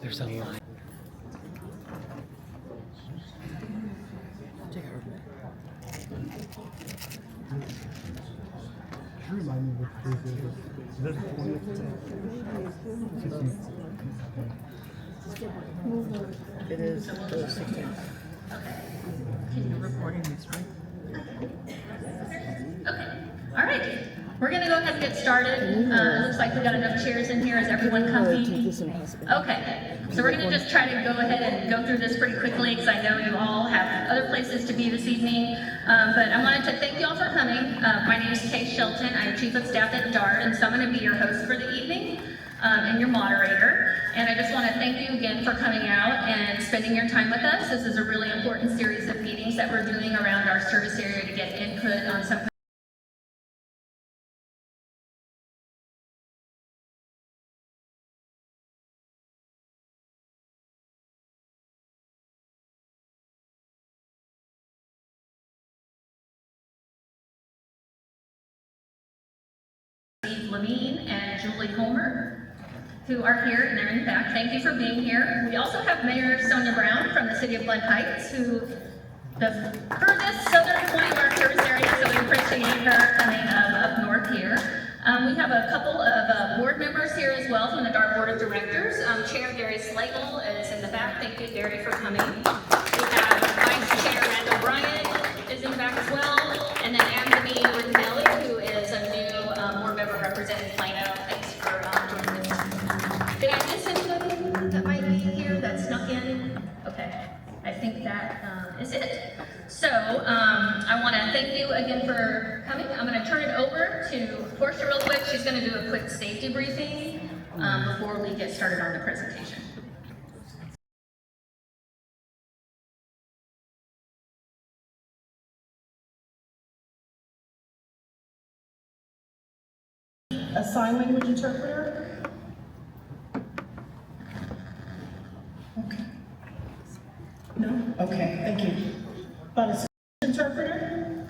There's a line. Remind me what the date is. Is that the 20th? 16th. It is the 16th. You're recording this, right? Okay, all right. We're gonna go ahead and get started. It looks like we got enough chairs in here. Is everyone comfy? Okay, so we're gonna just try to go ahead and go through this pretty quickly because I know you all have other places to be this evening. But I wanted to thank you all for coming. My name is Kay Shelton. I'm Chief of Staff at DART, and so I'm gonna be your host for the evening and your moderator. And I just want to thank you again for coming out and spending your time with us. This is a really important series of meetings that we're doing around our service area to get input on some Lamine and Julie Homer, who are here and they're in the back. Thank you for being here. We also have Mayor Sonia Brown from the city of Glen Heights, who the furthest southern point of our service area, so we appreciate her coming up north here. We have a couple of board members here as well from the DART Board of Directors. Chair Gary Slagle is in the back. Thank you, Gary, for coming. We have Vice Chair Randall Bryant is in the back as well, and then Anthony Rindelli, who is a new board member representing Plano. Thanks for joining us. Did I miss anybody that might be here that snuck in? Okay, I think that is it. So I want to thank you again for coming. I'm going to turn it over to Portia real quick. She's going to do a quick safety briefing before we get started on the presentation. A sign language interpreter? Okay. No? Okay, thank you. About a speech interpreter?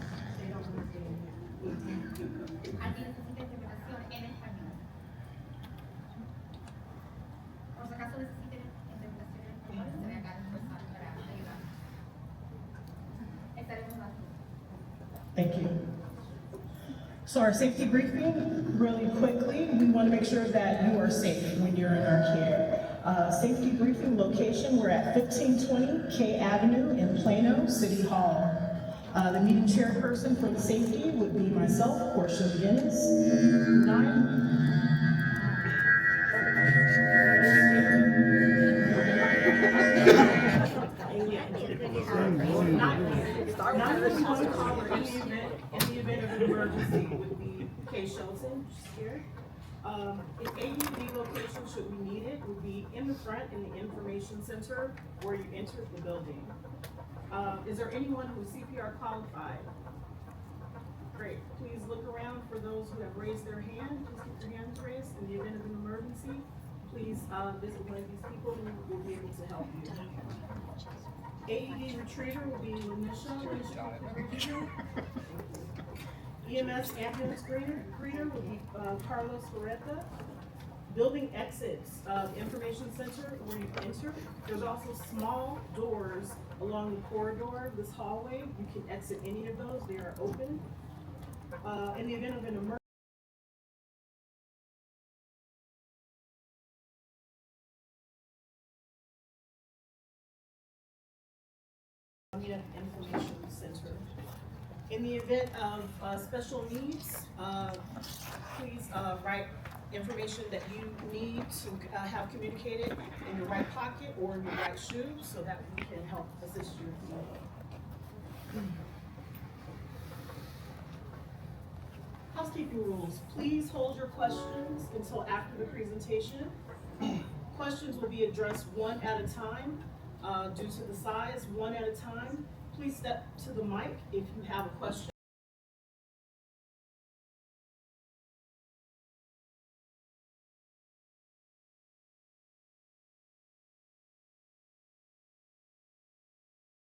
Thank you. So our safety briefing, really quickly, we want to make sure that you are safe when you're in our care. Safety briefing location, we're at 1520 K Avenue in Plano, City Hall. The meeting chairperson for the safety would be myself, Portia McGinnis. In the event of an emergency would be Kay Shelton, she's here. An AED location, should we need it, would be in the front in the information center where you entered the building. Is there anyone who's CPR qualified? Great, please look around for those who have raised their hand. Please keep your hands raised. In the event of an emergency, please visit one of these people who will be able to help you. AED retriever will be Lanisha. EMS ambulance greeter will be Carlos Ferreta. Building exits, information center where you enter. There's also small doors along the corridor, this hallway. You can exit any of those, they are open. In the event of an emergency, information center. In the event of special needs, please write information that you need to have communicated in your right pocket or in your right shoe so that we can help assist you. Housekeeping rules. Please hold your questions until after the presentation. Questions will be addressed one at a time. Due to the size, one at a time. Please step to the mic if you have a question.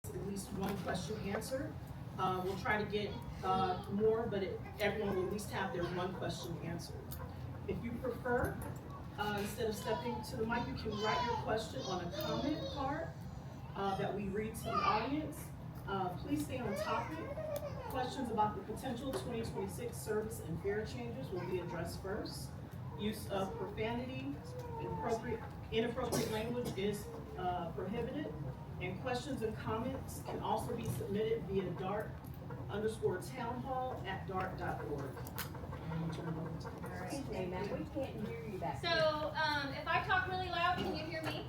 At least one question answered. We'll try to get more, but everyone will at least have their one question answered. If you prefer, Instead of stepping to the mic, you can write your question on a comment card that we read to the audience. Please stay on topic. Questions about the potential 2026 service and fare changes will be addressed first. Use of profanity, inappropriate language is prohibited. And questions and comments can also be submitted via dart_townhall@dart.org. Hey, man, we can't hear you back So, there. if I talk really loud, can you hear me?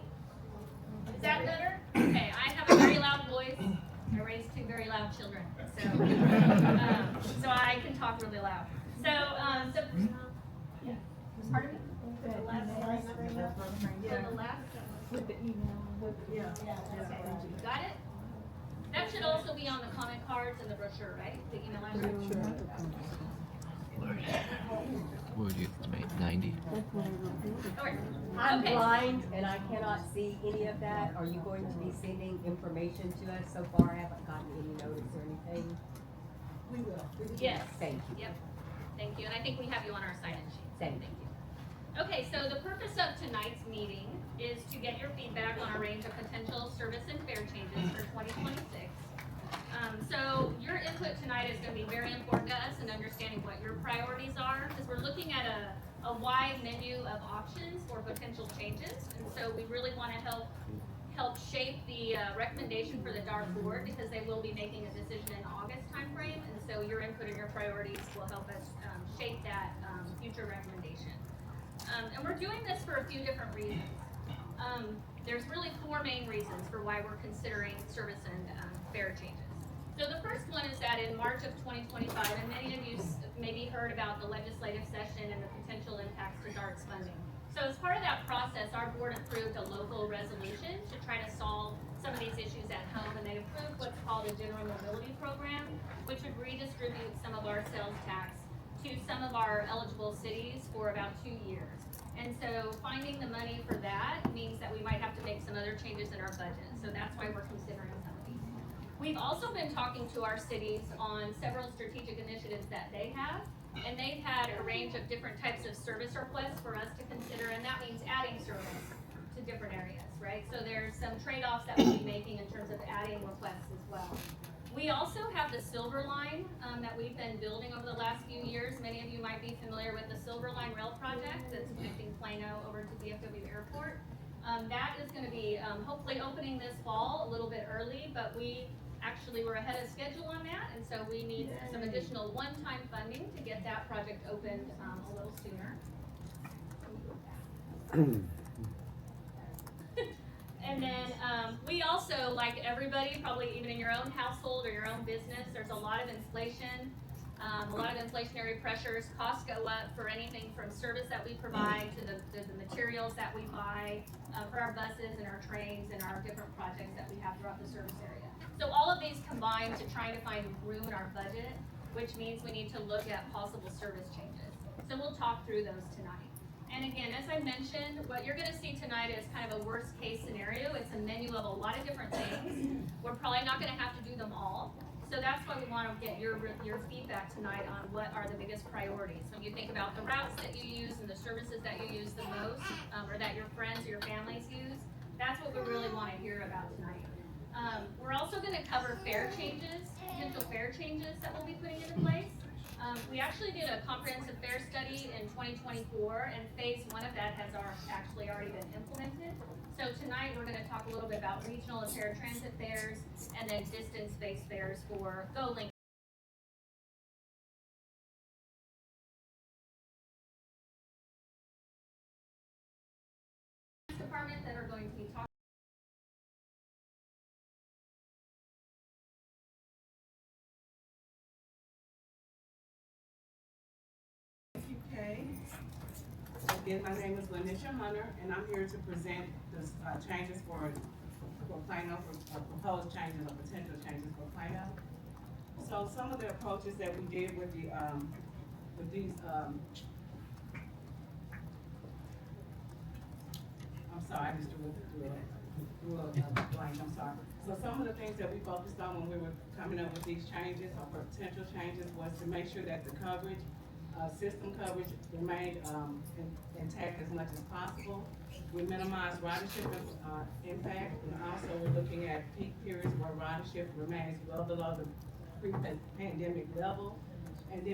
Is that better? Okay, I have a very loud voice. I raised two very loud children, so I can talk really loud. So, yeah. Pardon me? The last slide. Yeah, the last. With the email. Yeah. Okay, got it? That should also be on the comment cards and the brochure, right? The email address. What would you estimate? 90? Okay. I'm Okay. blind and I cannot see any of that. Are you going to be sending information to us? So far, I haven't gotten any notice or anything. We will. Yes. Thank you. Yep. Thank you, and I think we have you on our sign-in sheet. Thank you. Okay, so the purpose of tonight's meeting is to get your feedback on a range of potential service and fare changes for 2026. So your input tonight is going to be very important to us in understanding what your priorities are, because we're looking at a wide menu of options for potential changes, and so we really want to help shape the recommendation for the DART board, because they will be making a decision in August timeframe, and so your input and your priorities will help us shape that future recommendation. And we're doing this for a few different reasons. There's really four main reasons for why we're considering service and fare changes. So the first one is that in March of 2025, and many of you maybe heard about the legislative session and the potential impacts to DART's funding. So as part of that process, our board approved a local resolution to try to solve some of these issues at home, and they approved what's called a general mobility program, which would redistribute some of our sales tax to some of our eligible cities for about 2 years. And so finding the money for that means that we might have to make some other changes in our budget. So that's why we're considering some of these. We've also been talking to our cities on several strategic initiatives that they have, and they've had a range of different types of service requests for us to consider, and that means adding service to different areas, right? So there's some trade-offs that we'll be making in terms of adding requests as well. We also have the Silver Line that we've been building over the last few years. Many of you might be familiar with the Silver Line Rail Project that's connecting Plano over to DFW Airport. That is going to be hopefully opening this fall, a little bit early, but we actually were ahead of schedule on that, and so we need some additional one-time funding to get that project opened a little sooner. And then we also, like everybody, probably even in your own household or your own business, there's a lot of inflation, a lot of inflationary pressures. Costs go up for anything from service that we provide to the materials that we buy for our buses and our trains and our different projects that we have throughout the service area. So all of these combine to trying to find room in our budget, which means we need to look at possible service changes. So we'll talk through those tonight. And again, as I mentioned, what you're gonna see tonight is kind of a worst case scenario. It's a menu of a lot of different things. We're probably not gonna have to do them all. So that's why we wanna get your feedback tonight on what are the biggest priorities. When you think about the routes that you use and the services that you use the most, or that your friends or your families use, that's what we really wanna hear about tonight. We're also gonna cover fare changes, potential fare changes that we'll be putting into place. We actually did a comprehensive fare study in 2024, and phase one of that has actually already been implemented. So tonight we're gonna talk a little bit about regional and paratransit fares, and then distance-based fares for GoLink department that are going to be talking. Okay. Again, my name is Lanisha Hunter, and I'm here to present the changes for Plano, for proposed changes or potential changes for Plano. So some of the approaches that we did with the I'm sorry, I just drew a blank, I'm sorry. So some of the things that we focused on when we were coming up with these changes or potential changes was to make sure that the coverage system coverage remained, intact as much as possible. We minimize ridership, impact, and also we're looking at peak periods where ridership remains well below the pre-pandemic level. And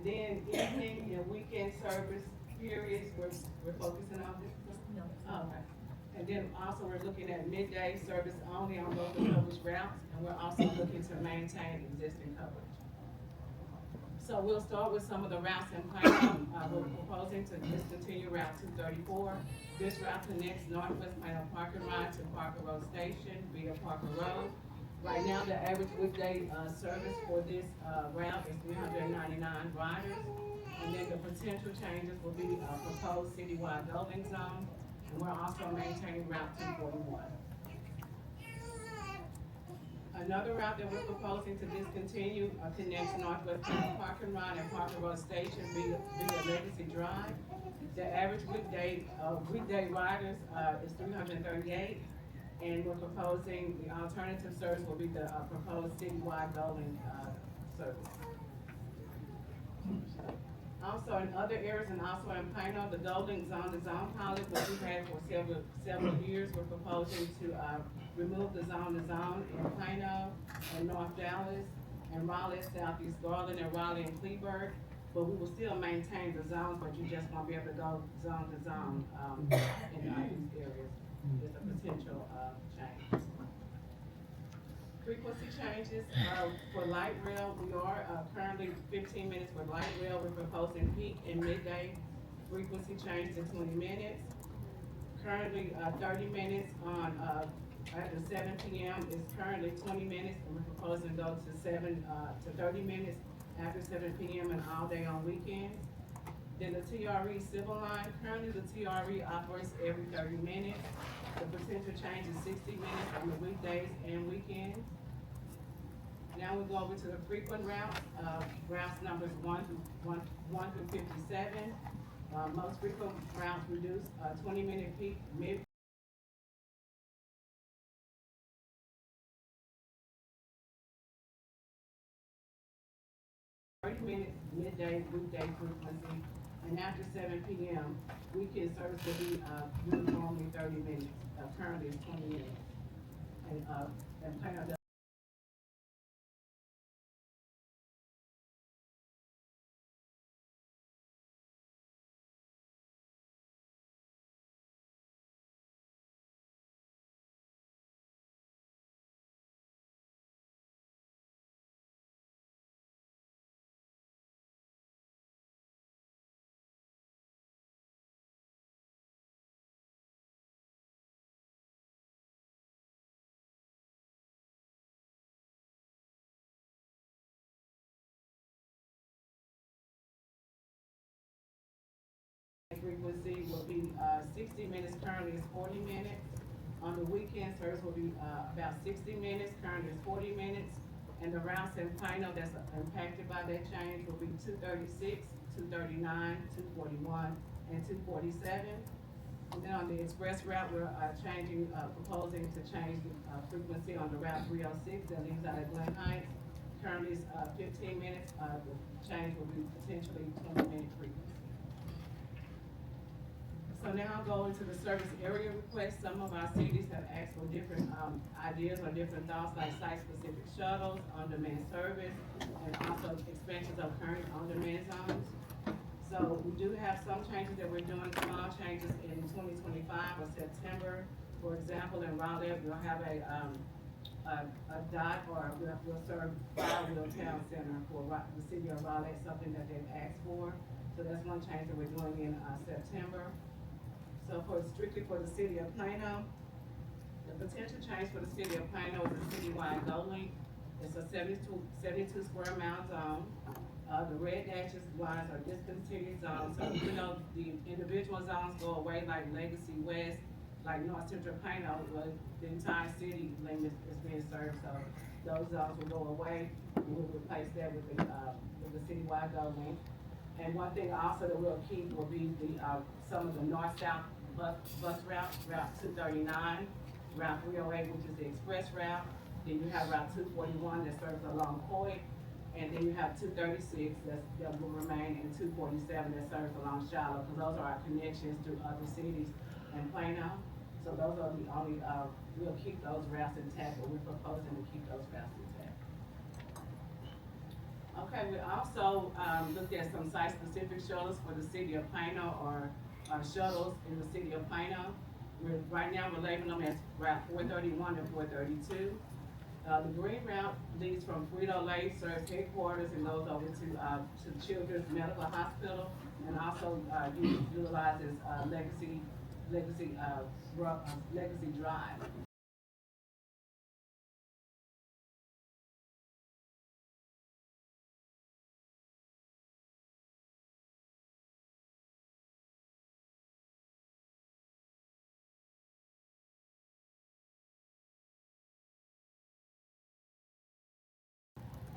then evening and weekend service periods, we're focusing on this. Okay. And then also we're looking at midday service only on local coverage routes, and we're also looking to maintain existing coverage. So we'll start with some of the routes in Plano. We're proposing to discontinue Route 234. This route connects Northwest Plano Parker Ride to Parker Road Station via Parker Road. Right now, the average weekday service for this route is 399 riders. And then the potential changes will be proposed citywide loading zone. And we're also maintaining Route 241. Another route that we're proposing to discontinue connects Northwest Plano Parking Lot and Parker Road Station via Legacy Drive. The average weekday riders is 338, and we're proposing the alternative service will be the proposed citywide Golden service. Also in other areas and also in Plano, the Golden Zone pilot, which we've had for several years, we're proposing to remove the zone in Plano and North Dallas and Raleigh, Southeast Garland, and Raleigh and Cleburne. But we will still maintain the zones, but you just won't be able to go zone to zone in these areas. There's a potential change. Frequency changes for light rail. We are currently 15 minutes for light rail. We're proposing peak and midday frequency change to 20 minutes. Currently 30 minutes on after 7 p.m. is currently 20 minutes, and we're proposing to go to 30 minutes after 7 p.m. and all day on weekends. Then the TRE civil line. Currently the TRE operates every 30 minutes. The potential change is 60 minutes on the weekdays and weekends. Now we go over to the frequent routes. Routes numbers 1 through 57. Most frequent routes reduce 20-minute peak mid. Minutes midday weekday frequency, and after 7 p.m. weekend service will be uniformly 30 minutes. Currently it's 20 minutes, and Plano does. Frequency will be 60 minutes, currently is 40 minutes. On the weekend, service will be about 60 minutes, currently is 40 minutes. And the routes in Plano that's impacted by that change will be 236, 239, 241, and 247. And then on the express route, we're proposing to change the frequency on the Route 306 that leaves out of Glen Heights. Currently is 15 minutes, the change will be potentially 20-minute frequency. So now I'll go into the service area requests. Some of our cities have asked for different ideas or different thoughts, like site-specific shuttles, on-demand service, and also expansions of current on-demand zones. So we do have some changes that we're doing, small changes in 2025 or September. For example, in Raleigh, we'll have a dot, or we'll serve Firewheel Town Center for the city of Raleigh, something that they've asked for. So that's one change that we're doing in September. So strictly for the city of Plano, the potential change for the city of Plano is a citywide GO link. It's a 72 square mile zone. The red dashes lines are discontinued zones. So even though the individual zones go away, like Legacy West, like North Central Plano, the entire city limit is being served. So those zones will go away. We will replace that with the citywide GO link. And one thing also that we'll keep will be some of the north-south bus routes, Route 239, Route 308, which is the express route. Then you have Route 241 that serves along Coy, And then you have 236 that will remain, and 247 that serves along Shiloh, because those are our connections to other cities in Plano. So those are the only, we'll keep those routes intact, but we're proposing to keep those routes intact. Okay, we also, looked at some site-specific shuttles for the city of Plano, or shuttles in the city of Plano. Right now, we're labeling them as Route 431 and 432. The green route leads from Frito-Lay, serves headquarters, and goes over to Children's Medical Hospital, and also utilizes Legacy Drive.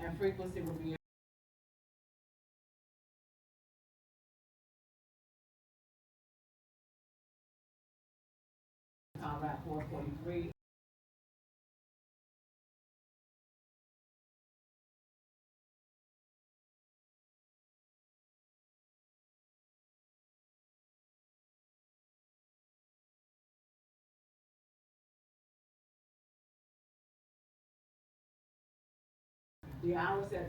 And frequency will be on Route 443. The hours that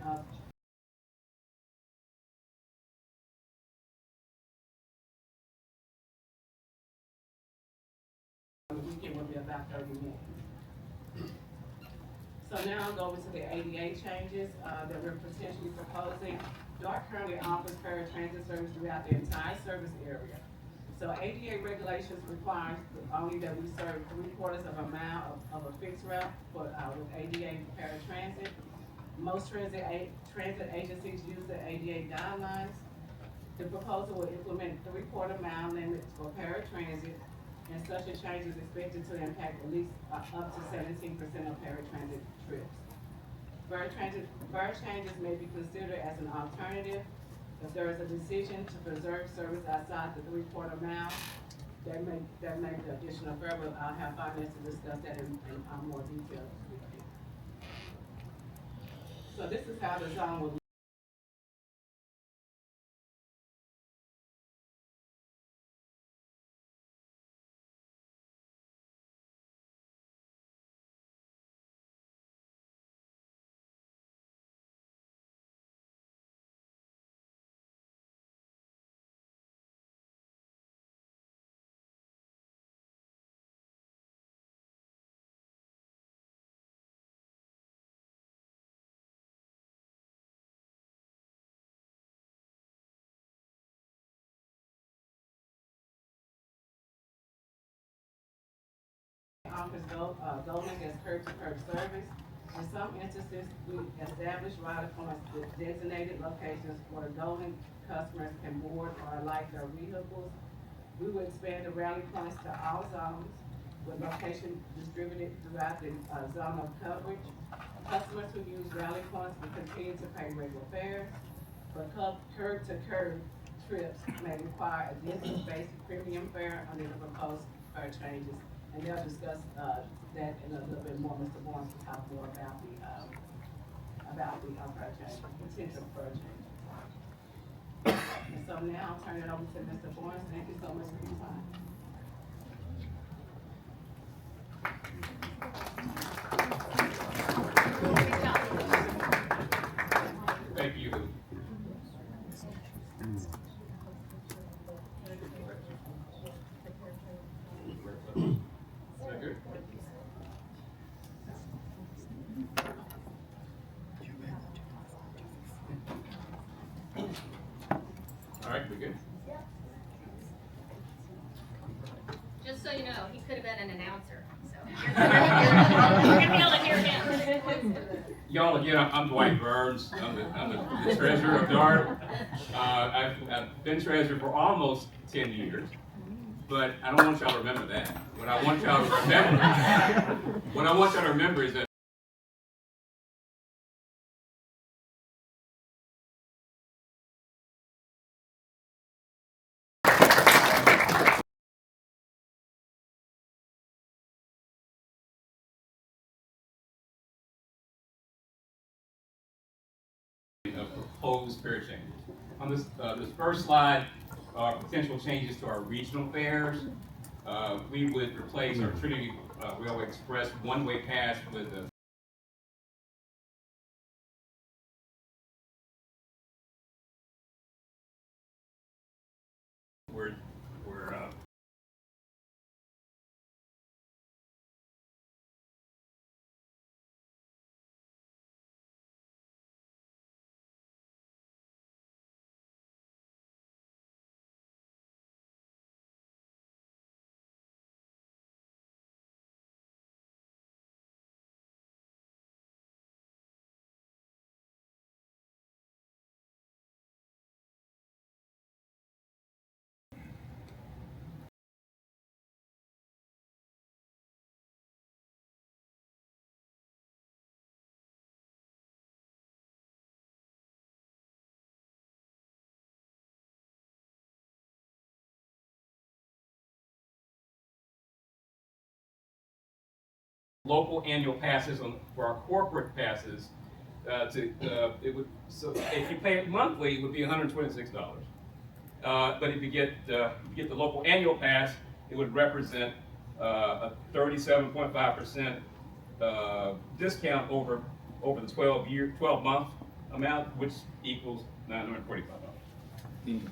the weekend will be about 30 minutes. So now I'll go over to the ADA changes that we're potentially proposing. DART currently offers paratransit service throughout the entire service area. So ADA regulations requires only that we serve 3/4 of a mile of a fixed route with ADA paratransit. Most transit agencies use the ADA guidelines. The proposal will implement 3/4 mile limits for paratransit, and such a change is expected to impact at least up to 17% of paratransit trips. Bird changes may be considered as an alternative. If there is a decision to preserve service outside the 3/4 mile, that may be additional further. I'll have finance to discuss that in more detail. So this is how the zone will offers Goldman as curb-to-curb service. In some instances, we establish rider points with designated locations where Goldman customers can board or alight their vehicles. We will expand the rally points to all zones with location distributed throughout the zone of coverage. Customers who use rally points will continue to pay regular fares, but curb-to-curb trips may require a distance-based premium fare under the proposed fare changes. And they'll discuss that in a little bit more. Mr. Barnes will talk more about the fare change, potential fare change. And so now I'll turn it over to Mr. Barnes. Thank you so much for your time. Thank you. Is that good? All right, we good? Just so you know, he could have been an announcer, so you're gonna be able to hear him. Y'all, again, I'm Dwight Burns. I'm the treasurer of DART. I've been treasurer for almost 10 years, but I don't want y'all to remember that. What I want y'all to remember is that proposed fare changes. On this, this first slide are potential changes to our regional fares. We would replace our Trinity Railway Express one-way pass with a we're local annual passes for our corporate passes. It would, so if you pay it monthly, it would be $126. But if you get the local annual pass, it would represent a 37.5% discount over the 12-month amount, which equals $945.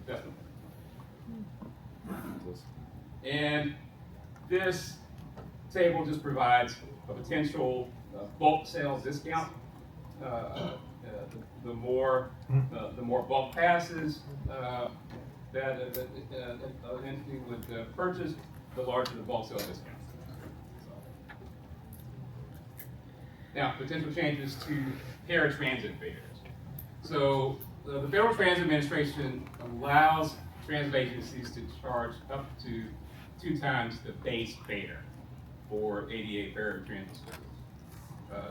Definitely. And this table just provides a potential bulk sales discount. The more bulk passes that an entity would purchase, the larger the bulk sales discount. Now, potential changes to paratransit fares. So the Federal Transit Administration allows transit agencies to charge up to 2 times the base fare for ADA paratransit service.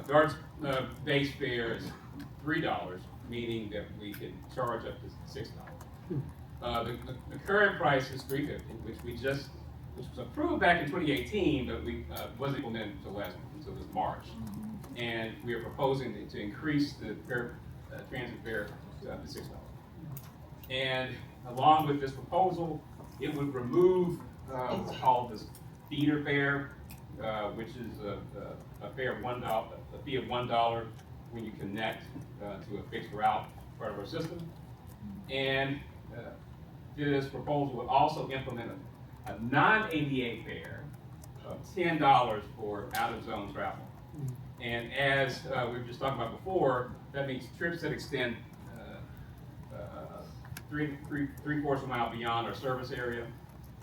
DART's base fare is $3, meaning that we can charge up to $6. The current price is $3.50, which was approved back in 2018, but we wasn't implemented until this March. And we are proposing to increase the transit fare to up to $6. And along with this proposal, it would remove what's called this feeder fare, which is a fare of $1, a fee of $1 when you connect to a fixed route part of our system. And this proposal would also implement a non-ADA fare of $10 for out-of-zone travel. And as we were just talking about before, that means trips that extend three-quarters of a mile beyond our service area,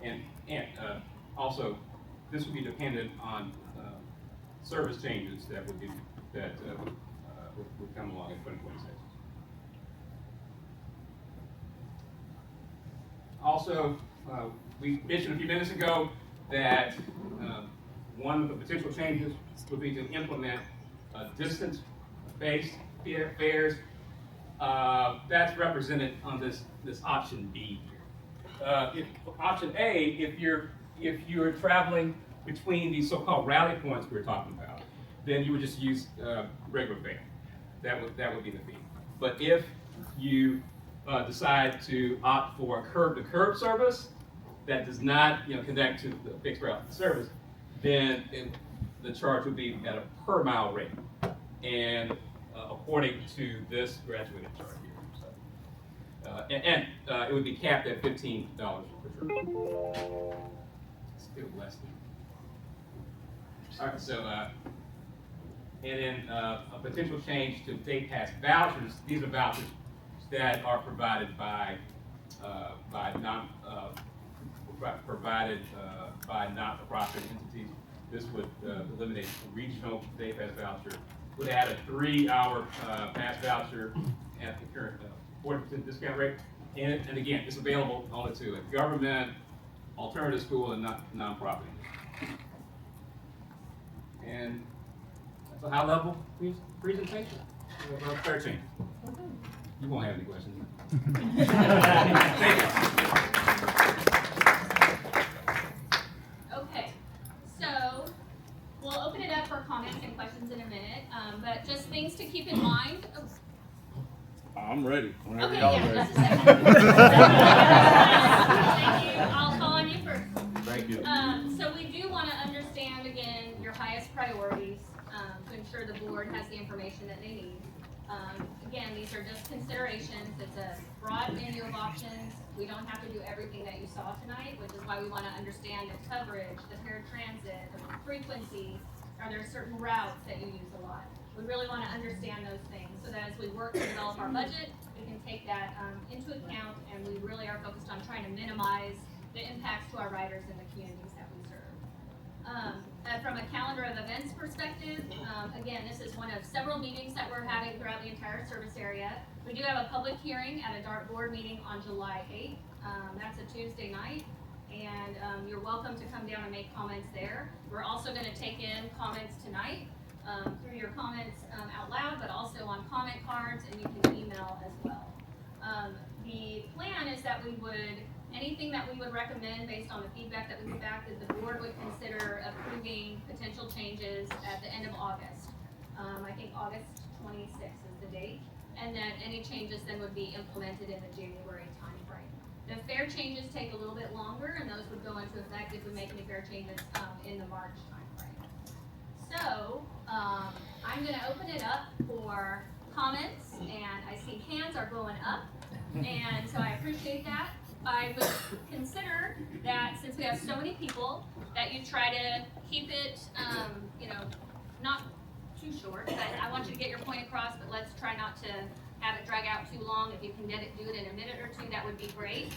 and also this would be dependent on service changes that would come along in 2026. Also, we mentioned a few minutes ago that one of the potential changes would be to implement distance-based fares. That's represented on this option B here. Option A, if you're traveling between these so-called rally points we were talking about, then you would just use regular fare. That would be the fee. But if you decide to opt for a curb-to-curb service that does not connect to the fixed route service, then the charge would be at a per mile rate, and according to this graduated chart here. So, it would be capped at $15 per trip. Still less than. All right, so and then a potential change to day pass vouchers. These are vouchers that are provided by not-for-profit entities. This would eliminate the regional day pass voucher. Would add a 3-hour pass voucher at the current 40% discount rate. And again, it's available only to a government, alternative school, and nonprofit. And that's a high-level presentation of our fare change. You won't have any questions. Thank you. Okay, so we'll open it up for comments and questions in a minute, but just things to keep in mind. I'm ready. Whenever Okay, y'all yeah, ready. just a second. Thank you. I'll call on you first. Thank you. So we do want to understand, again, your highest priorities, to ensure the board has the information that they need. Again, these are just considerations. It's a broad menu of options. We don't have to do everything that you saw tonight, which is why we want to understand the coverage, the paratransit, the frequency. Are there certain routes that you use a lot? We really want to understand those things so that as we work to develop our budget, we can take that into account, and we really are focused on trying to minimize the impacts to our riders and the communities that we serve. From a calendar of events perspective, again, this is one of several meetings that we're having throughout the entire service area. We do have a public hearing at a DART board meeting on July 8th. That's a Tuesday night, and you're welcome to come down and make comments there. We're also going to take in comments tonight through your comments out loud, but also on comment cards, and you can email as well. The plan is that we would, anything that we would recommend based on the feedback that we get back, that the board would consider approving potential changes at the end of August. I think August 26th is the date, and then any changes then would be implemented in the January timeframe. The fare changes take a little bit longer, and those would go into effect if we make any fare changes in the March timeframe. So I'm going to open it up for comments, and I see hands are going up, and so I appreciate that. I would consider that since we have so many people, that you try to keep it, not too short. I want you to get your point across, but let's try not to have it drag out too long. If you can do it in a minute or two, that would be great.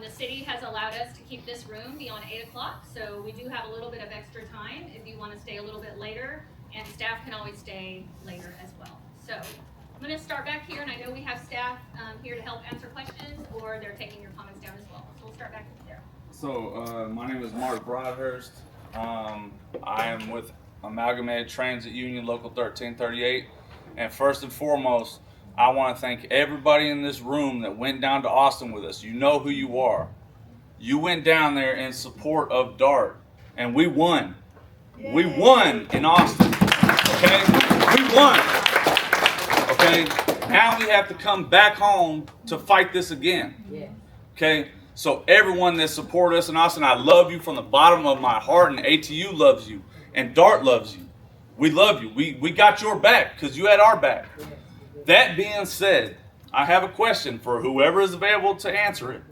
The city has allowed us to keep this room beyond 8 o'clock, so we do have a little bit of extra time if you want to stay a little bit later, and staff can always stay later as well. So I'm going to start back here, and I know we have staff here to help answer questions, or they're taking your comments down as well. So we'll start back there. So, my name is Mark Broadhurst. I am with Amalgamated Transit Union Local 1338. And first and foremost, I want to thank everybody in this room that went down to Austin with us. You know who you are. You went down there in support of DART, and we won. Yay. We won in Austin. Okay? We won. Okay? Now we have to come back home to fight this again. Yeah. Okay? So everyone that supported us in Austin, I love you from the bottom of my heart, and ATU loves you, and DART loves you. We love you. We got your back because you had our back. That being said, I have a question for whoever is available to answer it.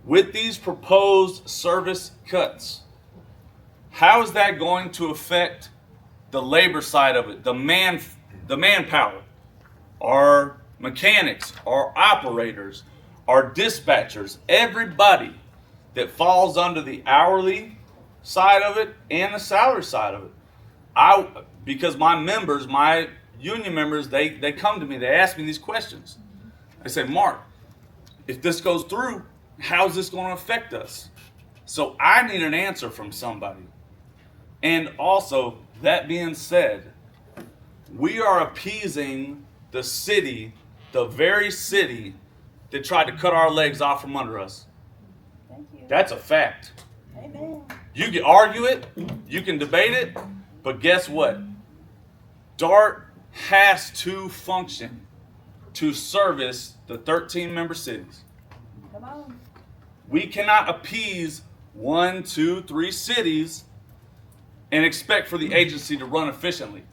With these proposed service cuts, how is that going to affect the labor side of it, the manpower, our mechanics, our operators, our dispatchers, everybody that falls under the hourly side of it and the salary side of it? Because my members, my union members, they come to me, they ask me these questions. They say, Mark, if this goes through, how's this going to affect us? So I need an answer from somebody. And also, that being said, we are appeasing the city, the very city that tried to cut our legs off from under us. Thank you. That's a fact. Amen. You can argue it, you can debate it, but guess what? DART has to function to service the 13 member cities. Come on. We cannot appease 1, 2, 3 cities and expect for the agency to run efficiently.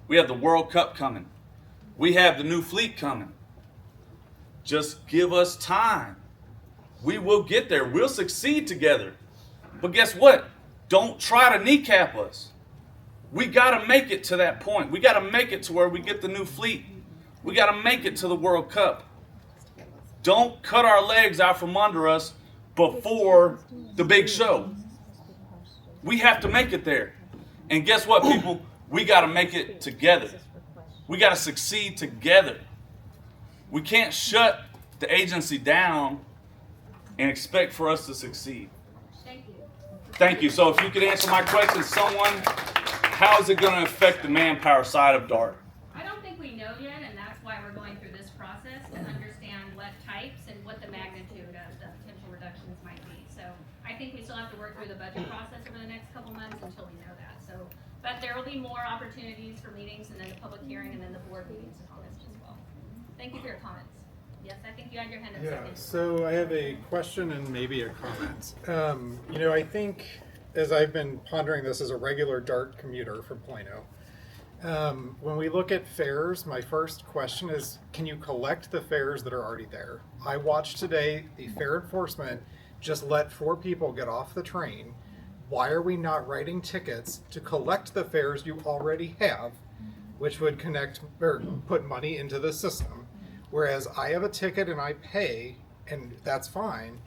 We have the World Cup coming. We have the new fleet coming. Just give us time. We will get there. We'll succeed together. But guess what? Don't try to kneecap us. We got to make it to that point. We got to make it to where we get the new fleet. We got to make it to the World Cup. Don't cut our legs out from under us before the big show. We have to make it there. And guess what, people? We got to make it together. We got to succeed together. We can't shut the agency down and expect for us to succeed. Thank you. Thank you. So if you could answer my question, someone, how is it going to affect the manpower side of DART? I don't think we know yet, and that's why we're going through this process to understand what types and what the magnitude of the potential reductions might be. So I think we still have to work through the budget process over the next couple months until we know that. So, but there will be more opportunities for meetings, and then the public hearing, and then the board meetings in August as well. Thank you for your comments. Yes, I think you had your hand up Yeah, second. so I have a question and maybe a comment. You know, I think as I've been pondering this as a regular DART commuter from Plano, when we look at fares, my first question is, can you collect the fares that are already there? I watched today the fare enforcement just let 4 people get off the train. Why are we not writing tickets to collect the fares you already have, which would connect or put money into the system? Whereas I have a ticket and I pay, and that's fine,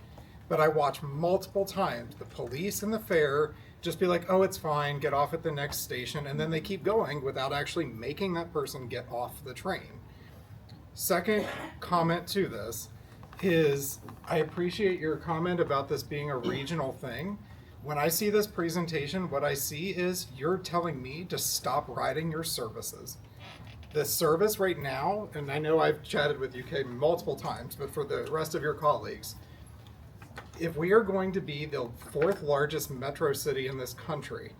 but I watch multiple times the police and the fare just be like, oh, it's fine, get off at the next station, and then they keep going without actually making that person get off the train. Second comment to this is, I appreciate your comment about this being a regional thing. When I see this presentation, what I see is you're telling me to stop riding your services. The service right now, and I know I've chatted with UK multiple times, but for the rest of your colleagues, if we are going to be the 4th largest metro city in this country,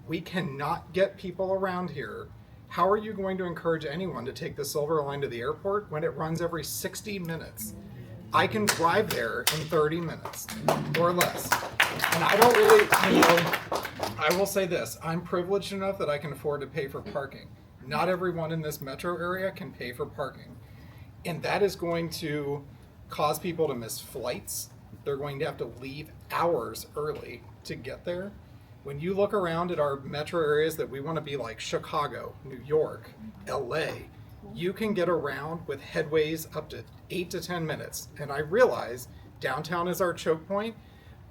we cannot get people around here. How are you going to encourage anyone to take the Silver Line to the airport when it runs every 60 minutes? I can drive there in 30 minutes or less. And I don't really, you know, I will say this, I'm privileged enough that I can afford to pay for parking. Not everyone in this metro area can pay for parking. And that is going to cause people to miss flights. They're going to have to leave hours early to get there. When you look around at our metro areas that we want to be like Chicago, New York, LA, you can get around with headways up to 8 to 10 minutes. And I realize downtown is our choke point,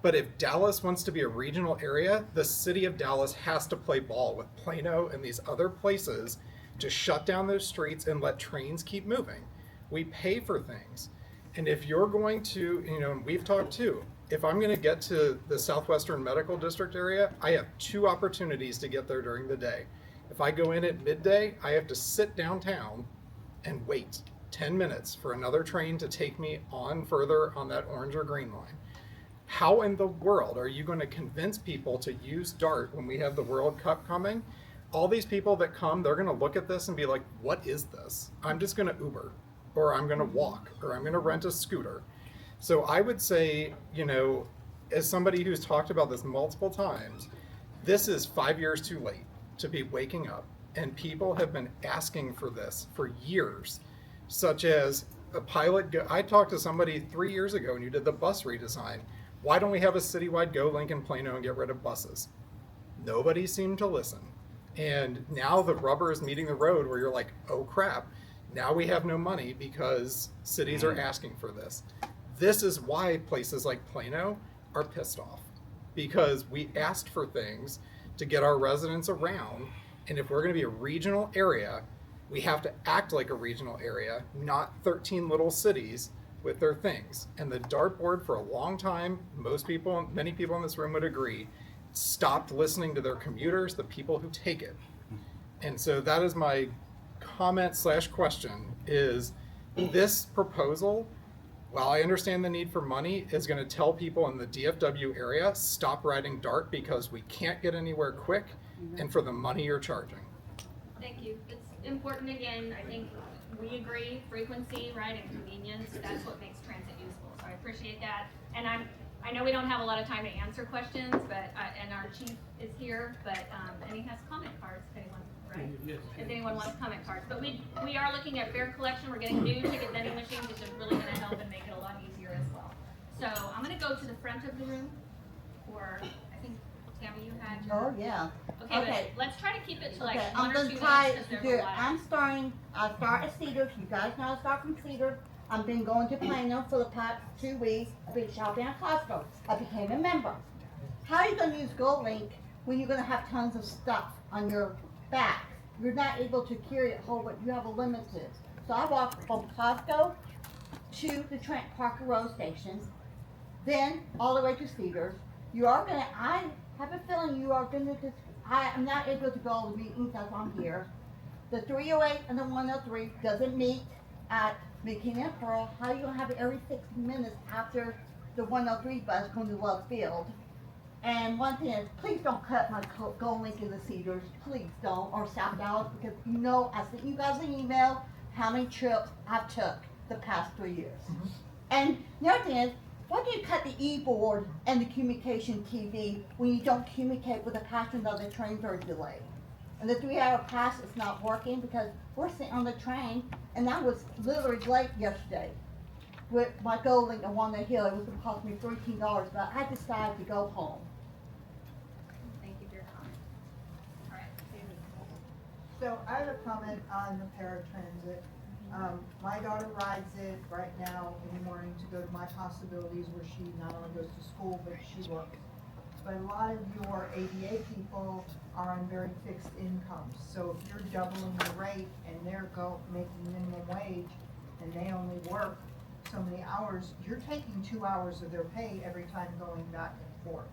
but if Dallas wants to be a regional area, the city of Dallas has to play ball with Plano and these other places to shut down those streets and let trains keep moving. We pay for things. And if you're going to, you know, and we've talked too, if I'm going to get to the Southwestern Medical District area, I have 2 opportunities to get there during the day. If I go in at midday, I have to sit downtown and wait 10 minutes for another train to take me on further on that orange or green line. How in the world are you going to convince people to use DART when we have the World Cup coming? All these people that come, they're going to look at this and be like, what is this? I'm just going to Uber, or I'm going to walk, or I'm going to rent a scooter. So I would say, you know, as somebody who's talked about this multiple times, this is 5 years too late to be waking up. And people have been asking for this for years, such as a pilot. I talked to somebody 3 years ago when you did the bus redesign. Why don't we have a citywide Go Link in Plano and get rid of buses? Nobody seemed to listen. And now the rubber is meeting the road where you're like, oh crap, now we have no money because cities are asking for this. This is why places like Plano are pissed off, because we asked for things to get our residents around. And if we're going to be a regional area, we have to act like a regional area, not 13 little cities with their things. And the DART board for a long time, many people in this room would agree, stopped listening to their commuters, the people who take it. And so that is my comment / question is, this proposal, while I understand the need for money, is going to tell people in the DFW area, stop riding DART because we can't get anywhere quick and for the money you're charging. Thank you. It's important again, I think we agree, frequency, right, and convenience, that's what makes transit useful. So I appreciate that. And I know we don't have a lot of time to answer questions, but, and our chief is here, but, and he has comment cards if anyone, right? If anyone wants comment cards. But we are looking at fare collection. We're getting new ticket vending machines, which is really gonna help and make it a lot easier as well. So I'm gonna go to the front of the room, or I think, Tammy, you had your. Oh, yeah. Okay, but let's try to keep it to like Okay, 1 I'm or 2 gonna minutes, try because to there's do a it. lot. I start at Cedars. You guys know I start from Cedars. I've been going to Plano for the past 2 weeks. I've been shopping at Costco. I became a member. How are you gonna use GoLink when you're gonna have tons of stuff on your back? You're not able to carry it whole, but you have a limited. So I walked from Costco to the Trent Parker Road station, then all the way to Cedars. I have a feeling you are gonna I am not able to go all the meetings as I'm here. The 308 and the 103 doesn't meet at McKinney and Pearl. How are you gonna have it every 60 minutes after the 103 bus going to Love Field? And one thing is, please don't cut my GoLink in the Cedars. Please don't, or South Dallas, because you know I sent you guys an email how many trips I've took the past 3 years. And the other thing is, why do you cut the e-board and the communication TV when you don't communicate with the passengers of the trains are delayed? And the 3-hour pass is not working because we're sitting on the train, and I was literally late yesterday with my Golding and Walnut Hill. It was gonna cost me $13, but I decided to go home. Thank you for your comment. All right, Sandy. So I have a comment on the paratransit. My daughter rides it right now in the morning to go to My Possibilities, where she not only goes to school, but she works. But a lot of your ADA people are on very fixed incomes. So if you're doubling the rate and they're making minimum wage and they only work so many hours, you're taking 2 hours of their pay every time going back and forth.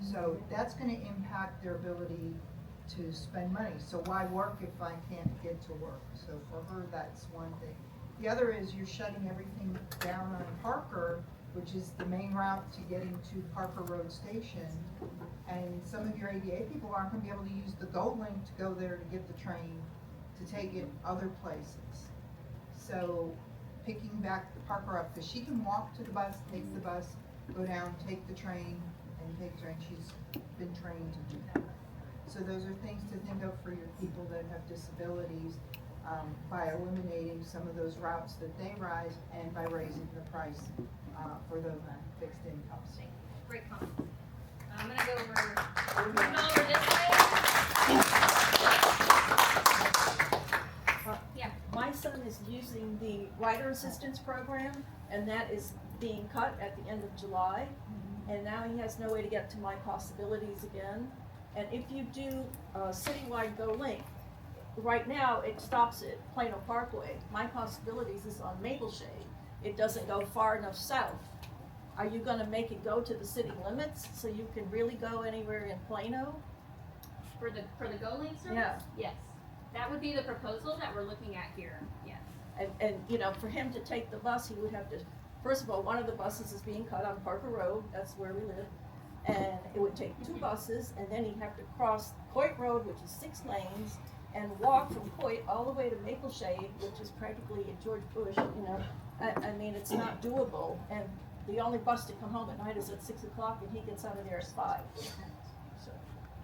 So that's gonna impact their ability to spend money. So why work if I can't get to work? So for her, that's one thing. The other is you're shutting everything down on Parker, which is the main route to getting to Parker Road Station. And some of your ADA people aren't gonna be able to use the Gold Link to go there to get the train to take it other places. So picking back the Parker up, because she can walk to the bus, take the bus, go down, take the train, and take the train. She's been trained to do that. So those are things to think of for your people that have disabilities, by eliminating some of those routes that they ride and by raising the price for those fixed incomes. Thank you. Great comment. I'm gonna go over this way. Yeah. My son is using the rider assistance program, and that is being cut at the end of July. And now he has no way to get to My Possibilities again. And if you do citywide Go Link, right now it stops at Plano Parkway. My Possibilities is on Mapleshade. It doesn't go far enough south. Are you gonna make it go to the city limits so you can really go anywhere in Plano? For the Go Link service? Yeah. Yes. That would be the proposal that we're looking at here, yes. And you know, for him to take the bus, he would have to, first of all, one of the buses is being cut on Parker Road, that's where we live. And it would take 2 buses, and then he'd have to cross Coit Road, which is 6 lanes, and walk from Coit all the way to Mapleshade, which is practically at George Bush, you know. I mean, it's not doable, and the only bus to come home at night is at 6 o'clock, and he gets out of there at 5. So.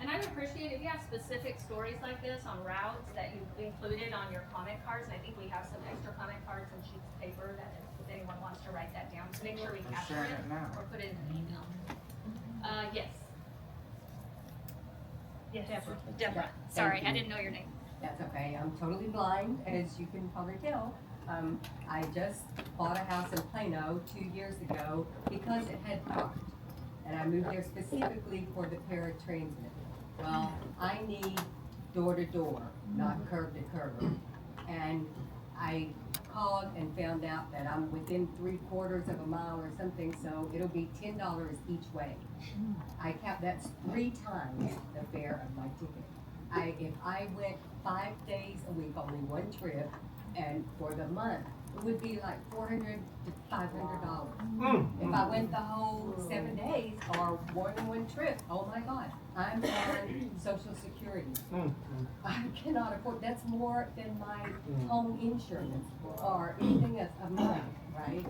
And I would appreciate if you have specific stories like this on routes that you've included on your comment cards. And I think we have some extra comment cards and sheets of paper that if anyone wants to write that down, so make sure we capture it or put it in an email. Yes. Yes. Deborah. Sorry, I didn't know your name. That's okay, I'm totally blind, as you can probably tell. I just bought a house in Plano 2 years ago because it had parked. And I moved there specifically for the paratransit. Well, I need door to door, not curb to curb. And I called and found out that I'm within 3/4 of a mile or something, so it'll be $10 each way. That's 3 times the fare of my ticket. If I went 5 days a week, only 1 trip, and for the month, it would be like $400 to $500. If I went the whole 7 days or more than 1 trip, oh my God, I'm on Social Security. I cannot afford, that's more than my home insurance or anything else of mine, right?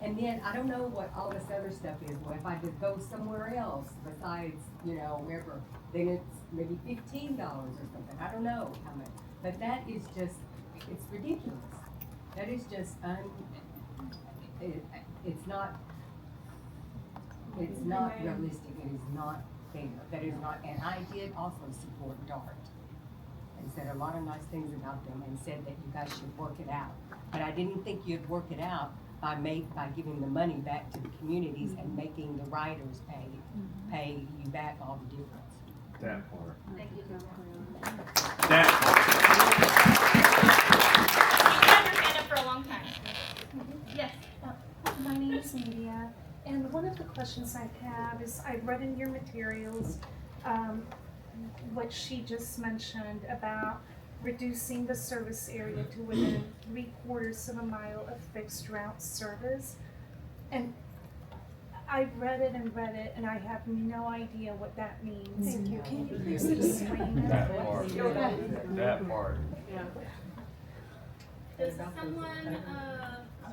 And then I don't know what all this other stuff is. Well, if I could go somewhere else besides, wherever, then it's maybe $15 or something. I don't know how much, but that is just, it's ridiculous. That is just it's not realistic. It is not fair. That is not, and I did also support DART and said a lot of nice things about them and said that you guys should work it out. But I didn't think you'd work it out by giving the money back to the communities and making the riders pay you back all the difference. That part. Thank you. That You've had your hand up for a long time. Yes. My name is Nadia, and one of the questions I have is I've read in your materials what she just mentioned about reducing the service area to within 3/4 of a mile of fixed route service. And I've read it, and I have no idea what that means. Thank you. Can you please explain part. That part. Yeah. And Does about those- someone,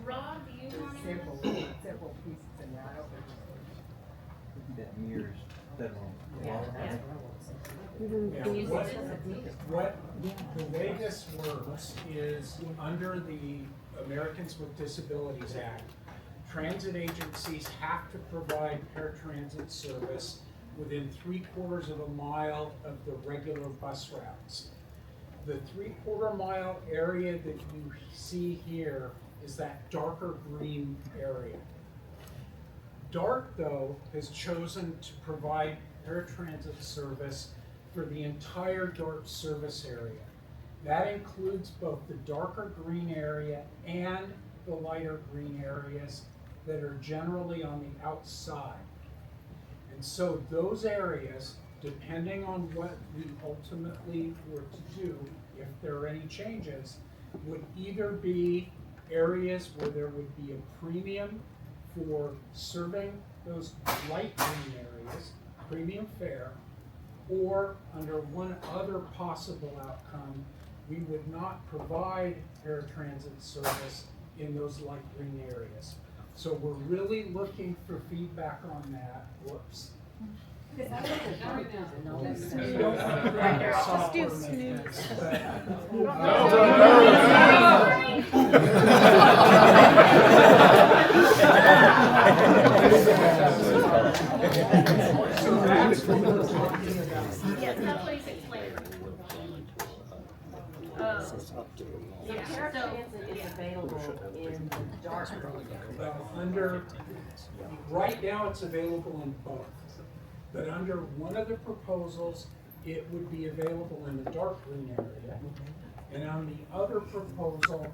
Rob, do you want to? Several pieces in there, I don't think. That mirrors federal Yeah. What, the way this works is under the Americans with Disabilities Act, transit agencies have to provide paratransit service within 3/4 of a mile of the regular bus routes. The 3/4 mile area that you see here is that darker green area. DART, though, has chosen to provide paratransit service for the entire DART service area. That includes both the darker green area and the lighter green areas that are generally on the outside. And so those areas, depending on what we ultimately were to do, if there are any changes, would either be areas where there would be a premium for serving those light green areas, premium fare, or under one other possible outcome, we would not provide paratransit service in those light green areas. So we're really looking for feedback on that. Whoops. Just do snooze. Yes, that please explain. Paratransit is available in the dark. Right now it's available in both. But under one of the proposals, it would be available in the dark green area. And on the other proposal,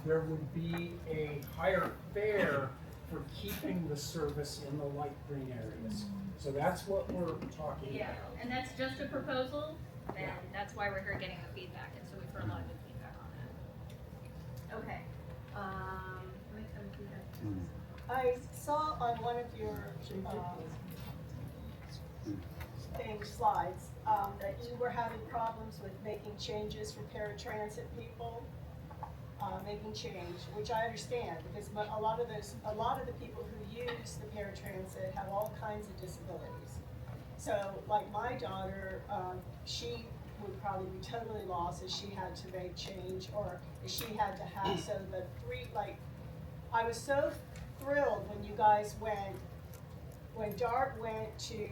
there would be a higher fare for keeping the service in the light green areas. So that's what we're talking Yeah, about. and that's just a proposal, and that's why we're here getting the feedback, and so we've heard a lot of good feedback on that. Okay, let me come to you. I saw on one of your slides that you were having problems with making changes for paratransit people, making change, which I understand because a lot of the people who use the paratransit have all kinds of disabilities. So, like my daughter, she would probably be totally lost if she had to make change, or if she had to have. So I was so thrilled when you guys when DART went to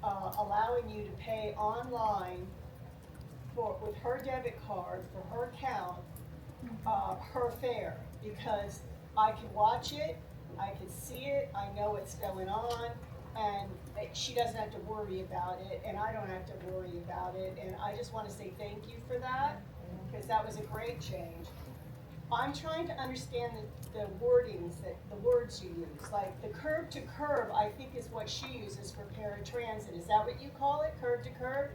allowing you to pay online with her debit card for her account, her fare, because I can watch it, I can see it, I know what's going on, and she doesn't have to worry about it, and I don't have to worry about it, and I just want to say thank you for that, because that was a great change. I'm trying to understand the wordings, the words you use, like the curb to curb, I think is what she uses for paratransit. Is that what you call it, curb to curb?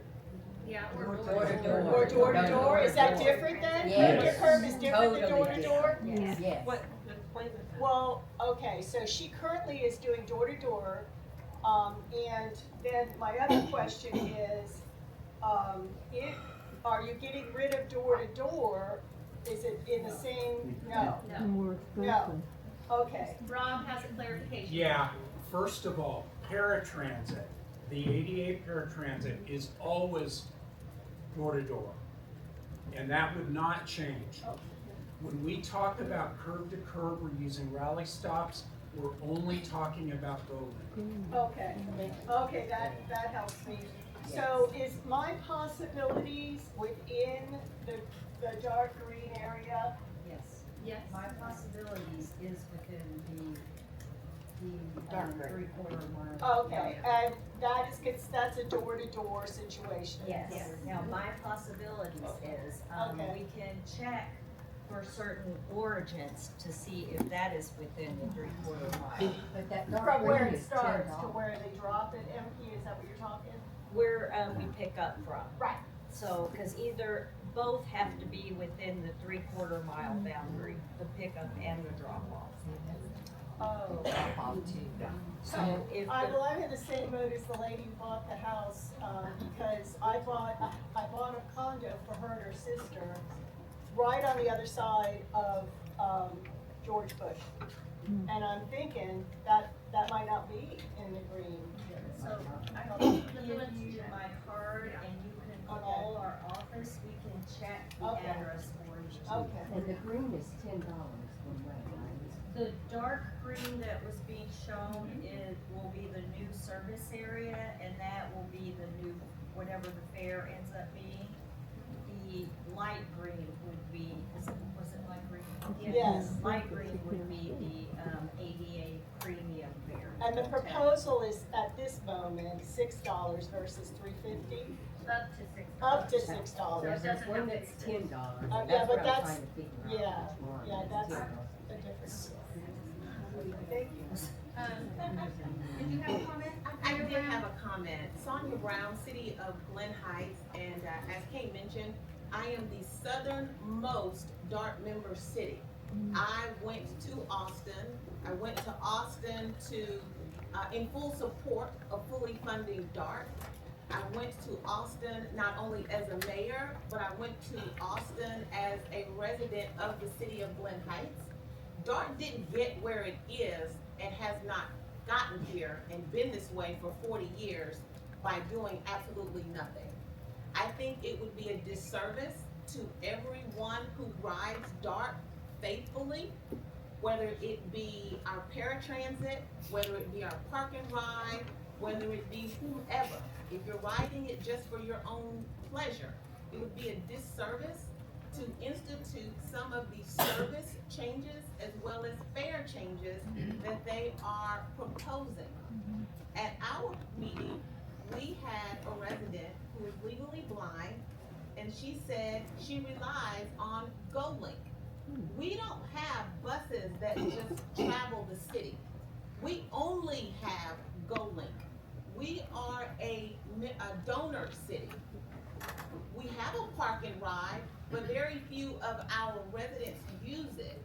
Yeah, Door or to door. Or door to door? Is that different then? Yes. Curb to curb is different than door to door? Yes. Yes. Well, okay, so she currently is doing door to door, and then my other question is, are you getting rid of door to door? Is it in the same? No. No. Okay. Rob has a clarification. Yeah, first of all, paratransit, the ADA paratransit is always door to door. And that would not change. When we talk about curb to curb, we're using rally stops, we're only talking about building. Okay, okay, that helps me. So is my possibilities within the dark green area? Yes. Yes. My possibilities is within the dark 3/4 mile. Okay, and that's a door-to-door situation? Yes. Yes. Now, my possibilities is, Okay. we can check for certain origins to see if that is within the 3/4 mile. But that dark From where green it is starts turned to off. where they drop it, MP, is that what you're talking? Where, we pick up from. Right. So, cause both have to be within the 3/4 mile boundary, the pickup and the drop off. Oh. Drop off too. So if Well, I'm in the same mood as the lady who bought the house, because I bought a condo for her and her sister right on the other side of, George Bush. And I'm thinking that might not be in the green. So I'll give you my card and you can call our office, we can check the Okay. address for you. Okay. And the green is $10 one way, right? The dark green that was being shown will be the new service area, and that will be the new, whatever the fare ends up being. The light green would be, was it light green? Yes. Light green would be the, ADA premium fare. And the proposal is at this moment $6 versus $3.50. Up to $6. Up to $6. So there's one that's $10. Yeah, That's but what I'm that's, trying to figure out. yeah, which one yeah, is that's $10. a difference. Thank you. Did you have a comment? I did have a comment. Sonia Brown, City of Glen Heights, and as Kate mentioned, I am the southernmost DART member city. I went to Austin. I went to Austin in full support of fully funding DART. I went to Austin not only as a mayor, but I went to Austin as a resident of the City of Glen Heights. DART didn't get where it is and has not gotten here and been this way for 40 years by doing absolutely nothing. I think it would be a disservice to everyone who rides DART faithfully, whether it be our paratransit, whether it be our park and ride, whether it be whomever. If you're riding it just for your own pleasure, it would be a disservice to institute some of the service changes as well as fare changes that they are proposing. At our meeting, we had a resident who is legally blind, and she said she relies on GoLink. We don't have buses that just travel the city. We only have GoLink. We are a donor city. We have a park and ride, but very few of our residents use it.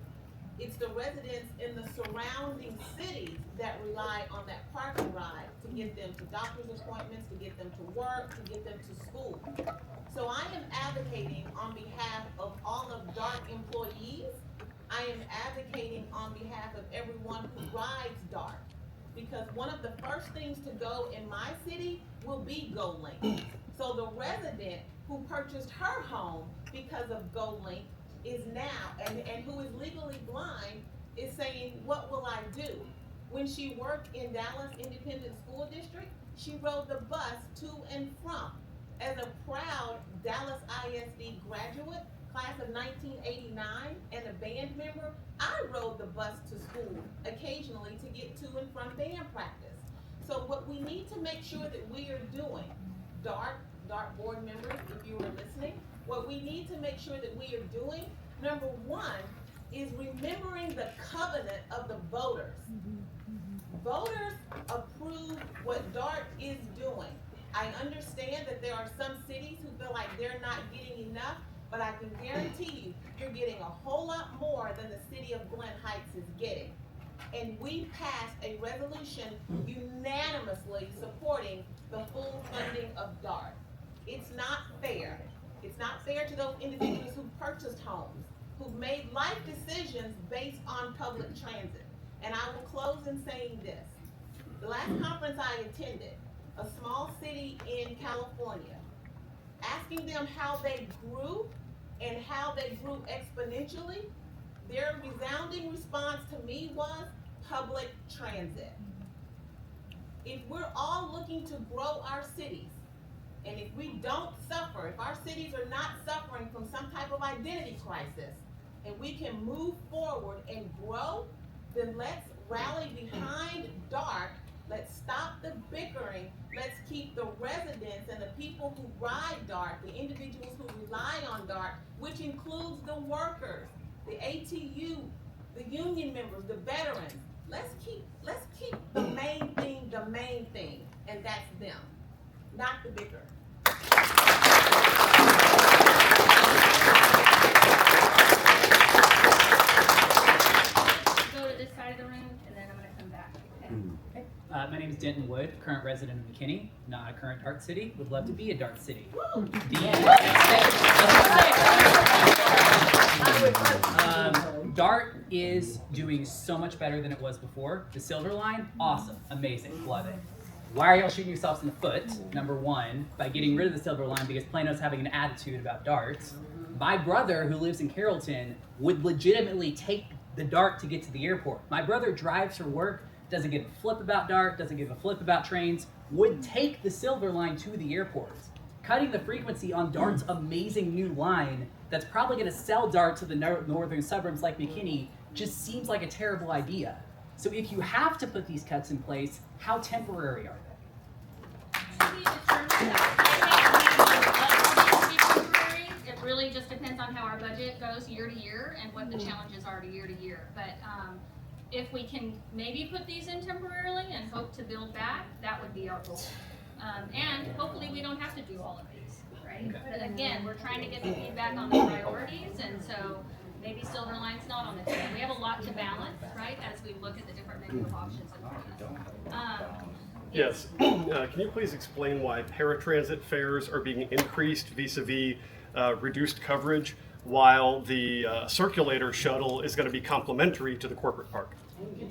It's the residents in the surrounding cities that rely on that park and ride to get them to doctor's appointments, to get them to work, to get them to school. So I am advocating on behalf of all of DART employees. I am advocating on behalf of everyone who rides DART, because one of the first things to go in my city will be GoLink. So the resident who purchased her home because of GoLink is now, and who is legally blind, is saying, what will I do? When she worked in Dallas Independent School District, she rode the bus to and from. As a proud Dallas ISD graduate, class of 1989, and a band member, I rode the bus to school occasionally to get to and from band practice. So what we need to make sure that we are doing, DART board members, if you are listening, what we need to make sure that we are doing, number one, is remembering the covenant of the voters. Voters approve what DART is doing. I understand that there are some cities who feel like they're not getting enough, but I can guarantee you, you're getting a whole lot more than the city of Glen Heights is getting. And we passed a resolution unanimously supporting the full funding of DART. It's not fair. It's not fair to those individuals who purchased homes, who've made life decisions based on public transit. And I will close in saying this. The last conference I attended, a small city in California, asking them how they grew and how they grew exponentially, their resounding response to me was public transit. If we're all looking to grow our cities, and if we don't suffer, if our cities are not suffering from some type of identity crisis, and we can move forward and grow, then let's rally behind DART. Let's stop the bickering. Let's keep the residents and the people who ride DART, the individuals who rely on DART, which includes the workers, the ATU, the union members, the veterans. Let's keep the main thing, and that's them, not the bickering. Go to this side of the room, and then I'm gonna come back. Okay? My name is Denton Wood, current resident of McKinney, not a current DART city. Would love to be a DART city. Dart is doing so much better than it was before. The silver line, awesome, amazing, love it. Why are y'all shooting yourselves in the foot? Number one, by getting rid of the silver line because Plano's having an attitude about darts. My brother, who lives in Carrollton, would legitimately take the dart to get to the airport. My brother drives for work, doesn't give a flip about dart, doesn't give a flip about trains, would take the silver line to the airport. Cutting the frequency on Dart's amazing new line that's probably going to sell Dart to the northern suburbs like McKinney just seems like a terrible idea. So if you have to put these cuts in place, how temporary are they? It really just depends on how our budget goes year to year and what the challenges are year to year. But if we can maybe put these in temporarily and hope to build back, that would be our goal. And hopefully we don't have to do all of these, right? But again, we're trying to get the feedback on the priorities, and so maybe silver line's not on the table. We have a lot to balance, right, as we look at the different menu of options in front of us. Yes. Can you please explain why paratransit fares are being increased vis-a-vis reduced coverage, while the circulator shuttle is going to be complimentary to the corporate park? The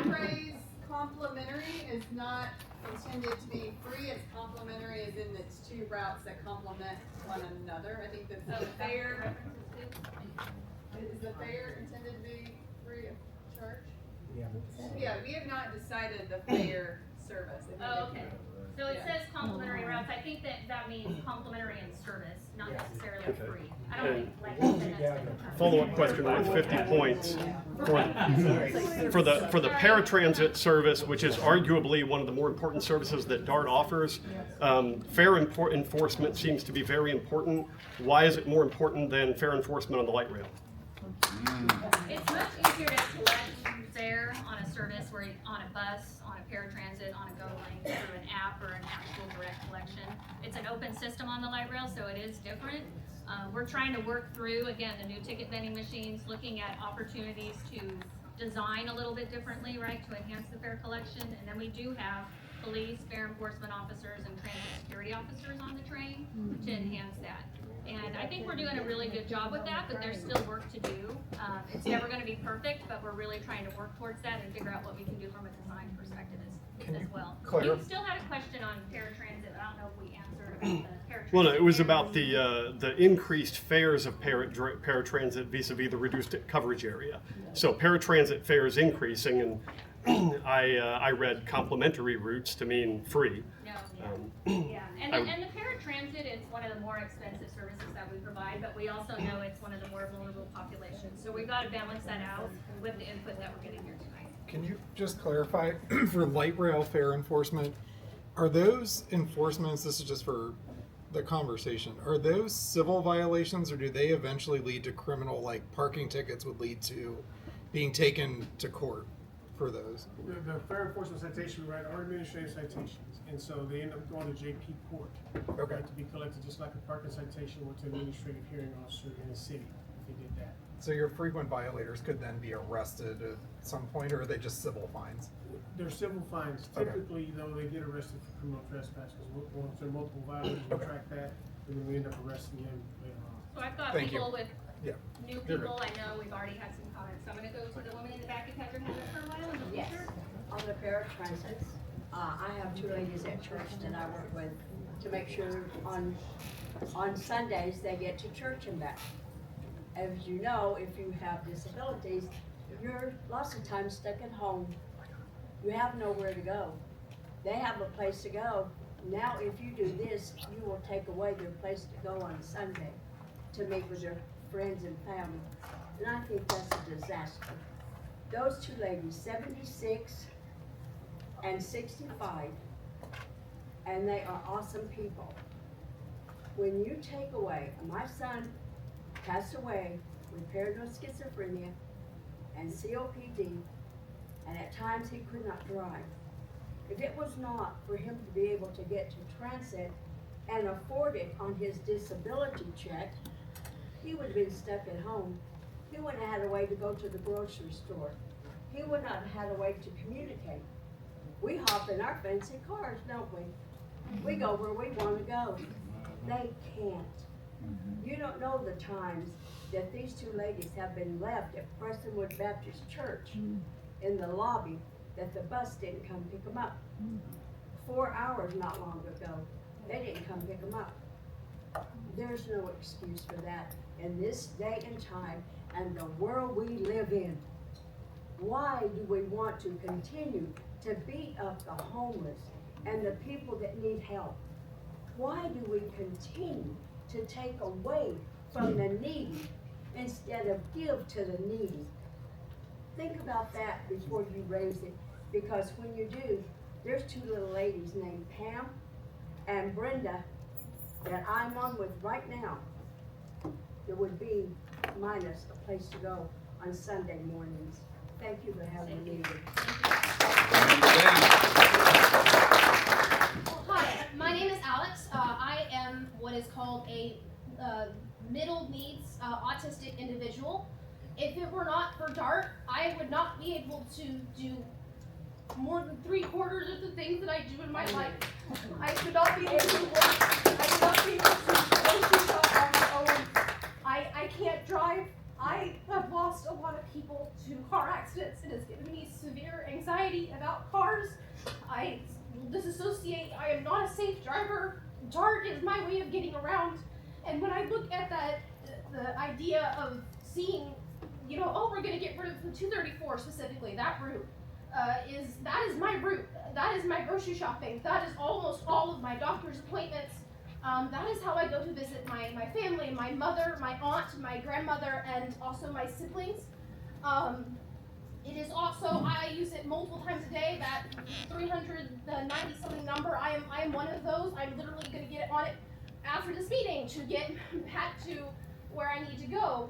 phrase complimentary is not intended to be free. It's complimentary as in it's two routes that complement one another. I think that the fare is the fare intended to be free of charge. Yeah, we have not decided the fare service. Oh, okay. So it says complimentary routes. I think that means complimentary in service, not necessarily free. I don't think, like I said, that's been the Follow-up question with 50 points. For the paratransit service, which is arguably one of the more important services that DART offers, fare enforcement seems to be very important. Why is it more important than fare enforcement on the light rail? It's much easier to collect fare on a service where on a bus, on a paratransit, on a GO link through an app or an actual direct collection. It's an open system on the light rail, so it is different. We're trying to work through, again, the new ticket vending machines, looking at opportunities to design a little bit differently, right, to enhance the fare collection. And then we do have police, fare enforcement officers, and transit security officers on the train to enhance that. And I think we're doing a really good job with that, but there's still work to do. It's never going to be perfect, but we're really trying to work towards that and figure out what we can do from a design perspective as well. You still had a question on paratransit. I don't know if we answered about the paratransit. Well, no, it was about the increased fares of paratransit vis-a-vis the reduced coverage area. So paratransit fares increasing, and I read complimentary routes to mean free. Yeah, and the paratransit is one of the more expensive services that we provide, but we also know it's one of the more vulnerable populations. So we've got to balance that out with the input that we're getting here tonight. Can you just clarify for light rail fare enforcement, are those enforcements, this is just for the conversation, are those civil violations or do they eventually lead to criminal, like parking tickets would lead to being taken to court for those? The fare enforcement citation we write are administrative citations, and so they end up going to JP court. Okay. To be collected just like a parking citation went to an administrative hearing officer in the city if they did that. So your frequent violators could then be arrested at some point, or are they just civil fines? They're civil fines. Okay. Typically, though, they get arrested for criminal trespass because once there are multiple violators, we track that, and then we end up arresting them later on. So I've got people with new people. I know we've already had some comments. So I'm going to go to the woman in the back who hasn't had it for a while. Yes, on the paratransits, I have two ladies at church that I work with to make sure on Sundays they get to church and back. As you know, if you have disabilities, you're lots of times stuck at home. You have nowhere to go. They have a place to go. Now, if you do this, you will take away their place to go on Sunday to meet with their friends and family. And I think that's a disaster. Those two ladies, 76 and 65, and they are awesome people. When you take away, my son passed away with paranoid schizophrenia and COPD, and at times he could not drive. If it was not for him to be able to get to transit and afford it on his disability check, he would have been stuck at home. He wouldn't have had a way to go to the grocery store. He would not have had a way to communicate. We hop in our fancy cars, don't we? We go where we wanna go. They can't. You don't know the times that these two ladies have been left at Prestonwood Baptist Church in the lobby that the bus didn't come pick them up. 4 hours not long ago, they didn't come pick them up. There's no excuse for that in this day and time and the world we live in. Why do we want to continue to beat up the homeless and the people that need help? Why do we continue to take away from the needy instead of give to the needy? Think about that before you raise it, because when you do, there's two little ladies named Pam and Brenda that I'm on with right now. There would be minus a place to go on Sunday mornings. Thank you for having me. Hi, my name is Alex. I am what is called a middle needs autistic individual. If it were not for DART, I would not be able to do more than 3/4 of the things that I do in my life. I could not be able to work. I could not be able to grocery shop on my own. I can't drive. I have lost a lot of people to car accidents. It has given me severe anxiety about cars. I disassociate. I am not a safe driver. DART is my way of getting around. And when I look at that, the idea of seeing, you know, oh, we're going to get rid of the 234 specifically, that route, that is my route. That is my grocery shopping. That is almost all of my doctor's appointments. That is how I go to visit my family, my mother, my aunt, my grandmother, and also my siblings. It is also, I use it multiple times a day, that 390 something number. I am one of those. I'm literally going to get on it after this meeting to get back to where I need to go.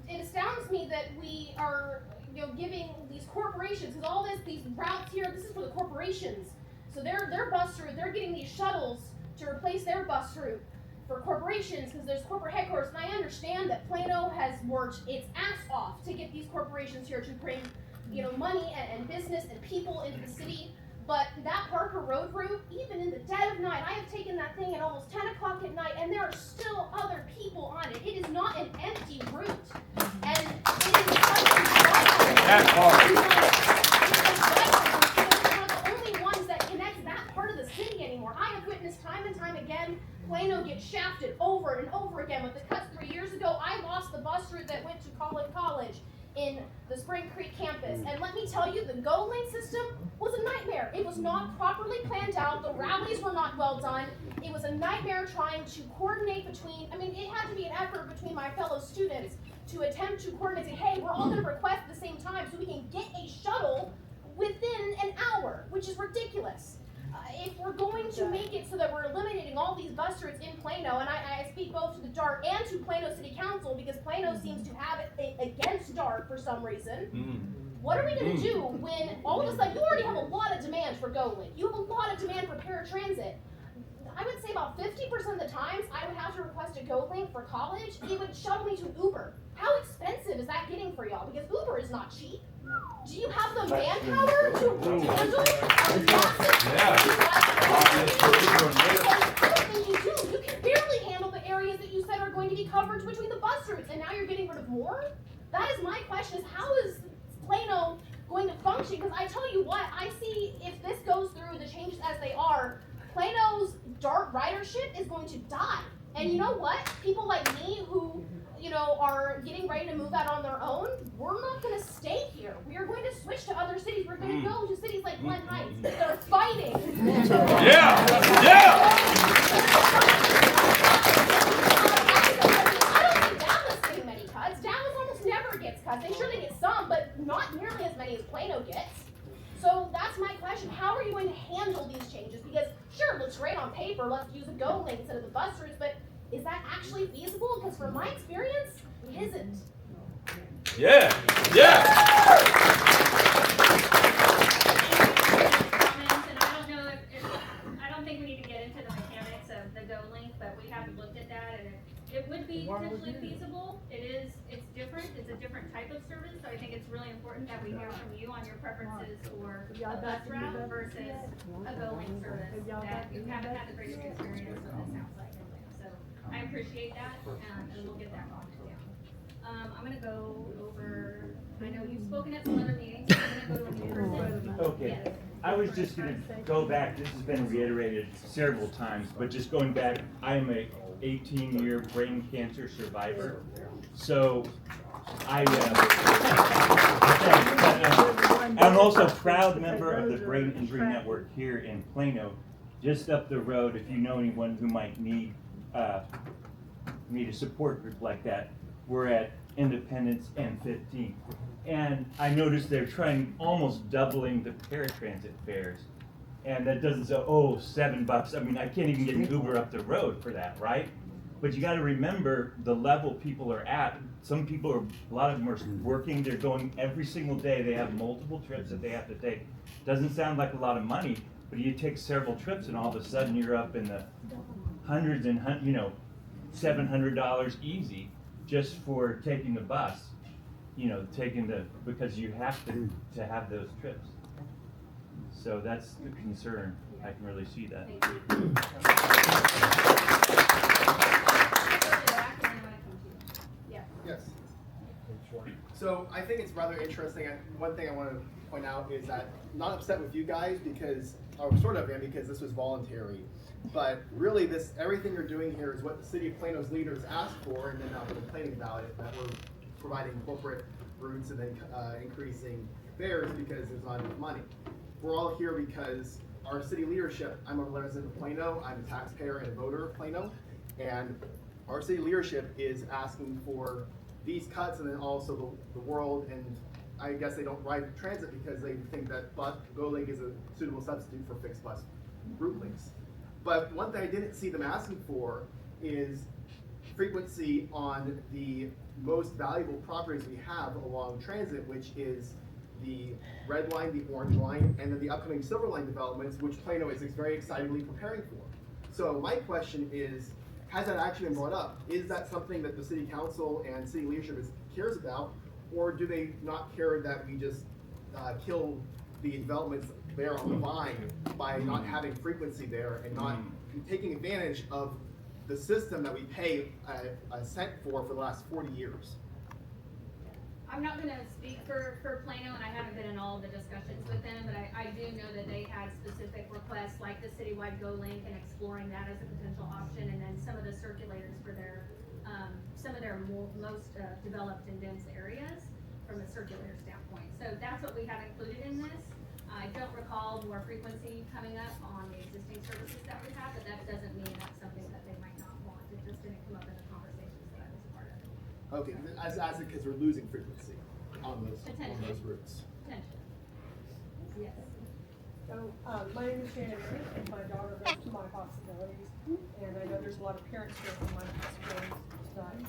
It astounds me that we are, you know, giving these corporations, because all these routes here, this is for the corporations. So their bus route, they're getting these shuttles to replace their bus route for corporations, because there's corporate headquarters. And I understand that Plano has worked its ass off to get these corporations here to bring, you know, money and business and people into the city. But that Parker Road route, even in the dead of night, I have taken that thing at almost 10 o'clock at night, and there are still other people on it. It is not an empty route. And it is that the only ones that connect that part of the city anymore. I have witnessed time and time again Plano get shafted over and over again. With the cuts 3 years ago, I lost the bus route that went to College in the Spring Creek campus. And let me tell you, the Go Lane system was a nightmare. It was not properly planned out. The rallies were not well done. It was a nightmare trying to coordinate between, I mean, it had to be an effort between my fellow students to attempt to coordinate, say, hey, we're all going to request at the same time so we can get a shuttle within an hour, which is ridiculous. If we're going to make it so that we're eliminating all these bus routes in Plano, and I speak both to the DART and to Plano City Council, because Plano seems to have it against DART for some reason. What are we going to do when all of a sudden, you already have a lot of demand for GoLink, you have a lot of demand for paratransit. I would say about 50% of the times I would have to request a GoLink for college, it would shuttle me to Uber. How expensive is that getting for y'all? Because Uber is not cheap. Do you have the manpower to handle everything you do? You can barely handle the areas that you said are going to be covered between the bus routes, and now you're getting rid of more? That is my question, is how is Plano going to function? Because I tell you what, I see if this goes through, the changes as they are, Plano's DART ridership is going to die. And you know what? People like me who, you know, are getting ready to move out on their own, we're not going to stay here. We are going to switch to other cities. We're going to go to cities like Glen Heights that are fighting. Yeah! Yeah! I don't think Dallas is getting many cuts. Dallas almost never gets cuts. They sure they get some, but not nearly as many as Plano gets. So that's my question. How are you going to handle these changes? Because sure, it looks great on paper. Let's use a Go Link instead of the bus routes, but is that actually feasible? Because from my experience, it isn't. Yeah. Yeah. Comments, and I don't know I don't think we need to get into the mechanics of the Go Link, but we haven't looked at that, and it would be potentially feasible. It's different. It's a different type of service, so I think it's really important important that we hear from you on your preferences for a bus route versus a GoLink service that you haven't had the greatest experience with, it sounds like. So I appreciate that, and we'll get that locked down. I'm gonna go over, I know you've spoken at some other meetings, so I'm gonna go to a new person. Okay, Yes. I was just gonna go back, this has been reiterated several times, but just going back, I am a 18-year brain cancer survivor. So I'm also a proud member of the Brain Injury Network here in Plano. Just up the road, if you know anyone who might need a support group like that, we're at Independence and 15th. And I noticed they're trying almost doubling the paratransit fares. And that doesn't say, oh, $7. I mean, I can't even get an Uber up the road for that, right? But you got to remember the level people are at. Some people are, a lot of them are working, they're going every single day. They have multiple trips that they have to take. Doesn't sound like a lot of money, but you take several trips and all of a sudden you're up in the hundreds and, $700 easy just for taking the bus. Because you have to have those trips. So that's the concern. I can really see that. Yes. So I think it's rather interesting. One thing I want to point out is that I'm not upset with you guys because, or sort of am, because this was voluntary. But really, everything you're doing here is what the city of Plano's leaders asked for, and then now we're complaining about it, that we're providing corporate routes and then increasing fares because there's not enough money. We're all here because our city leadership, I'm a resident of Plano, I'm a taxpayer and a voter of Plano, and our city leadership is asking for these cuts, and then also the world, and I guess they don't ride transit because they think that GoLink is a suitable substitute for fixed bus route links. But one thing I didn't see them asking for is frequency on the most valuable properties we have along transit, which is the red line, the orange line, and then the upcoming silver line developments, which Plano is very excitedly preparing for. So my question is, has that actually been brought up? Is that something that the city council and city leadership cares about, or do they not care that we just kill the developments there on the vine by not having frequency there and not taking advantage of the system that we pay a cent for the last 40 years? I'm not going to speak for Plano, and I haven't been in all of the discussions with them, but I do know that they had specific requests like the citywide GoLink and exploring that as a potential option, and then some of the circulators for their some of their most developed and dense areas from a circulator standpoint. So that's what we have included in this. I don't recall more frequency coming up on the existing services that we have, but that doesn't mean that's something that they might not want. It just didn't come up in the conversations that I was a part of. Okay, as because we're losing frequency on those routes. Potentially. Yes. So, my name is Shannon, and my daughter goes to My Possibilities, and I know there's a lot of parents here from My Possibilities tonight.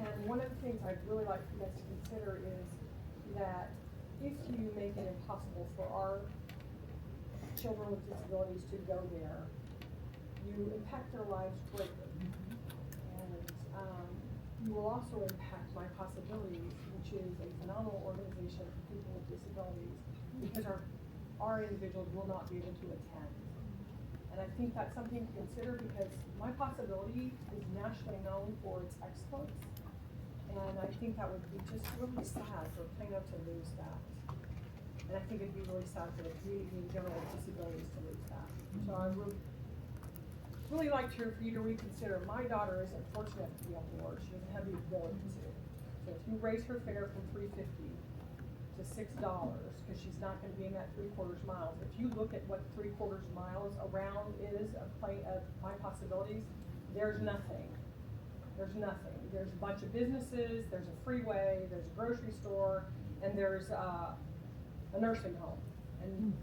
And one of the things I'd really like you guys to consider is that if you make it impossible for our children with disabilities to go there, you impact their lives greatly. And you will also impact My Possibilities, which is a phenomenal organization for people with disabilities, because our individuals will not be able to attend. And I think that's something to consider, because My Possibility is nationally known for its excellence. And I think that would be just really sad for Plano to lose that. And I think it'd be really sad for the community in general with disabilities to lose that. So I would really like for you to reconsider. My daughter isn't fortunate to be on board. She doesn't have the ability to. So if you raise her fare from $3.50 to $6, because she's not going to be in that 3/4 miles. If you look at what 3/4 miles around is of My Possibilities, there's nothing. There's nothing. There's a bunch of businesses, there's a freeway, there's a grocery store, and there's a nursing home. And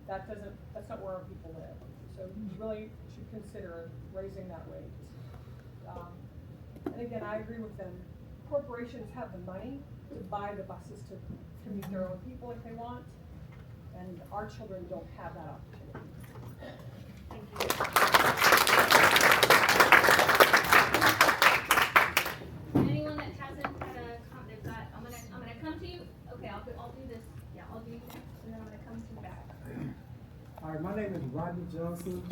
that's not where our people live. So you really should consider raising that rate. And again, I agree with them. Corporations have the money to buy the buses to meet their own people if they want, and our children don't have that opportunity. Anyone that hasn't had a comment, I'm gonna come to you. Okay, I'll do this technology, and then I'm gonna come to the back. All right, my name is Rodney Johnson.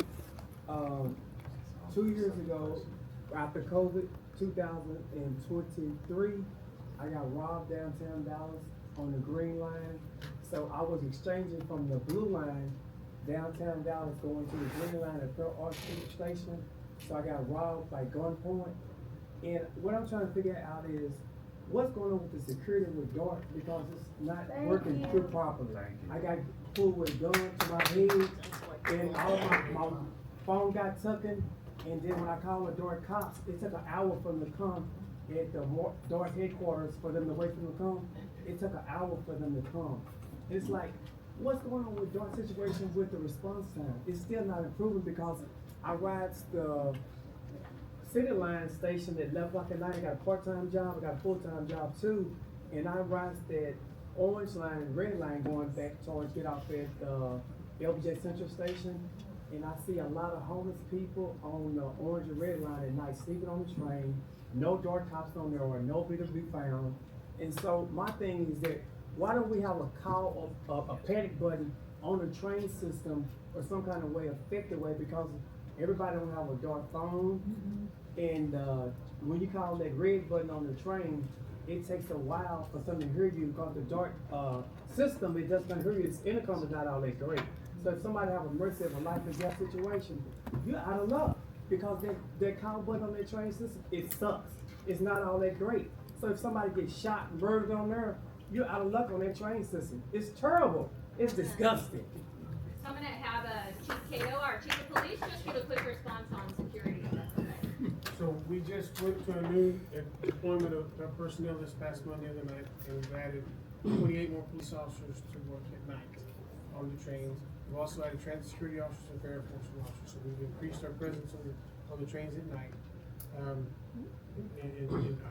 2 years ago, after COVID, 2023, I got robbed downtown Dallas on the Green Line. So I was exchanging from the Blue Line, downtown Dallas, going to the Green Line at Pearl Arch Street Station. So I got robbed by gunpoint. And what I'm trying to figure out is, what's going on with the security with DART, because it's not working too properly. I got pulled with a gun to my head, and all my phone got taken, and then when I called the DART cops, it took an hour for them to come at the DART headquarters for them to wait for them to come. It took an hour for them to come. It's like, what's going on with DART situation with the response time? It's still not improving, because I ride the City Line station at 11 o'clock at night. I got a part-time job, I got a full-time job too, and I ride that orange line and red line going back towards get off at LBJ Central Station, and I see a lot of homeless people on the orange and red line at night sleeping on the train. No DART cops on there, or nobody to be found. And so my thing is that, why don't we have a call of a panic button on the train system, or some kind of way, effective way, because everybody don't have a DART phone. And when you call that red button on the train, it takes a while for something to hear you, because the DART system, it doesn't hear you. Its intercom is not all that great. So if somebody have a mercy of a life or death situation, you're out of luck, because that call button on that train system, it sucks. It's not all that great. So if somebody gets shot and murdered on there, you're out of luck on that train system. It's terrible. It's disgusting. So I'm gonna have Chief Cato, our Chief of Police, just give a quick response on security. So we just went to a new deployment of personnel this past Monday and the night, and we've added 28 more police officers to work at night on the trains. We've also added transit security officers and fair enforcement officers, so we've increased our presence on the trains at night. And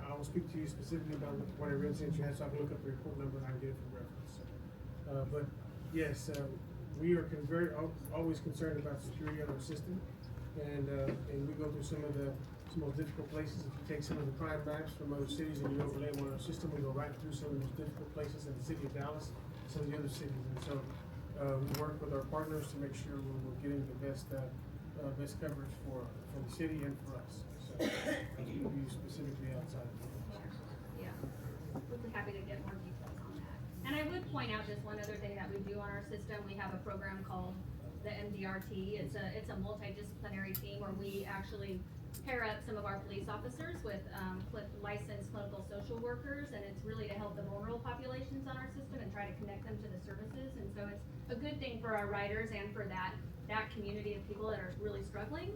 I will speak to you specifically about whatever incident you had, so I can look up the report number and I can get it for reference. But yes, we are always concerned about security of our system, and we go through some of the most difficult places. If you take some of the crime maps from other cities and you overlay one on our system, we go right through some of the most difficult places in the city of Dallas, some of the other cities. And so we work with our partners to make sure we're getting the best coverage for the city and for us. So we'll be specifically outside of that. Yeah, we'll be happy to get more details on that. And I would point out just one other thing that we do on our system. We have a program called the MDRT. It's a multidisciplinary team where we actually pair up some of our police officers with licensed clinical social workers, and it's really to help the vulnerable populations on our system and try to connect them to the services. And so it's a good thing for our riders and for that community of people that are really struggling.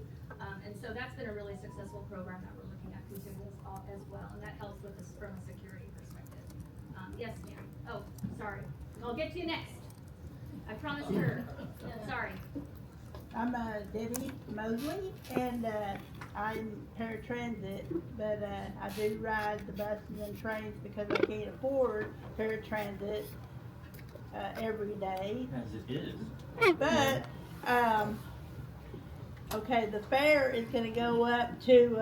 And so that's been a really successful program that we're looking at continuing as well, and that helps with us from a security perspective. Yes, ma'am. Oh, sorry. I'll get to you next. I promised her. Yeah, sorry. I'm Debbie Mosley, and I'm paratransit, but I do ride the buses and trains because I can't afford paratransit every day. As it is. But, okay, the fare is gonna go up to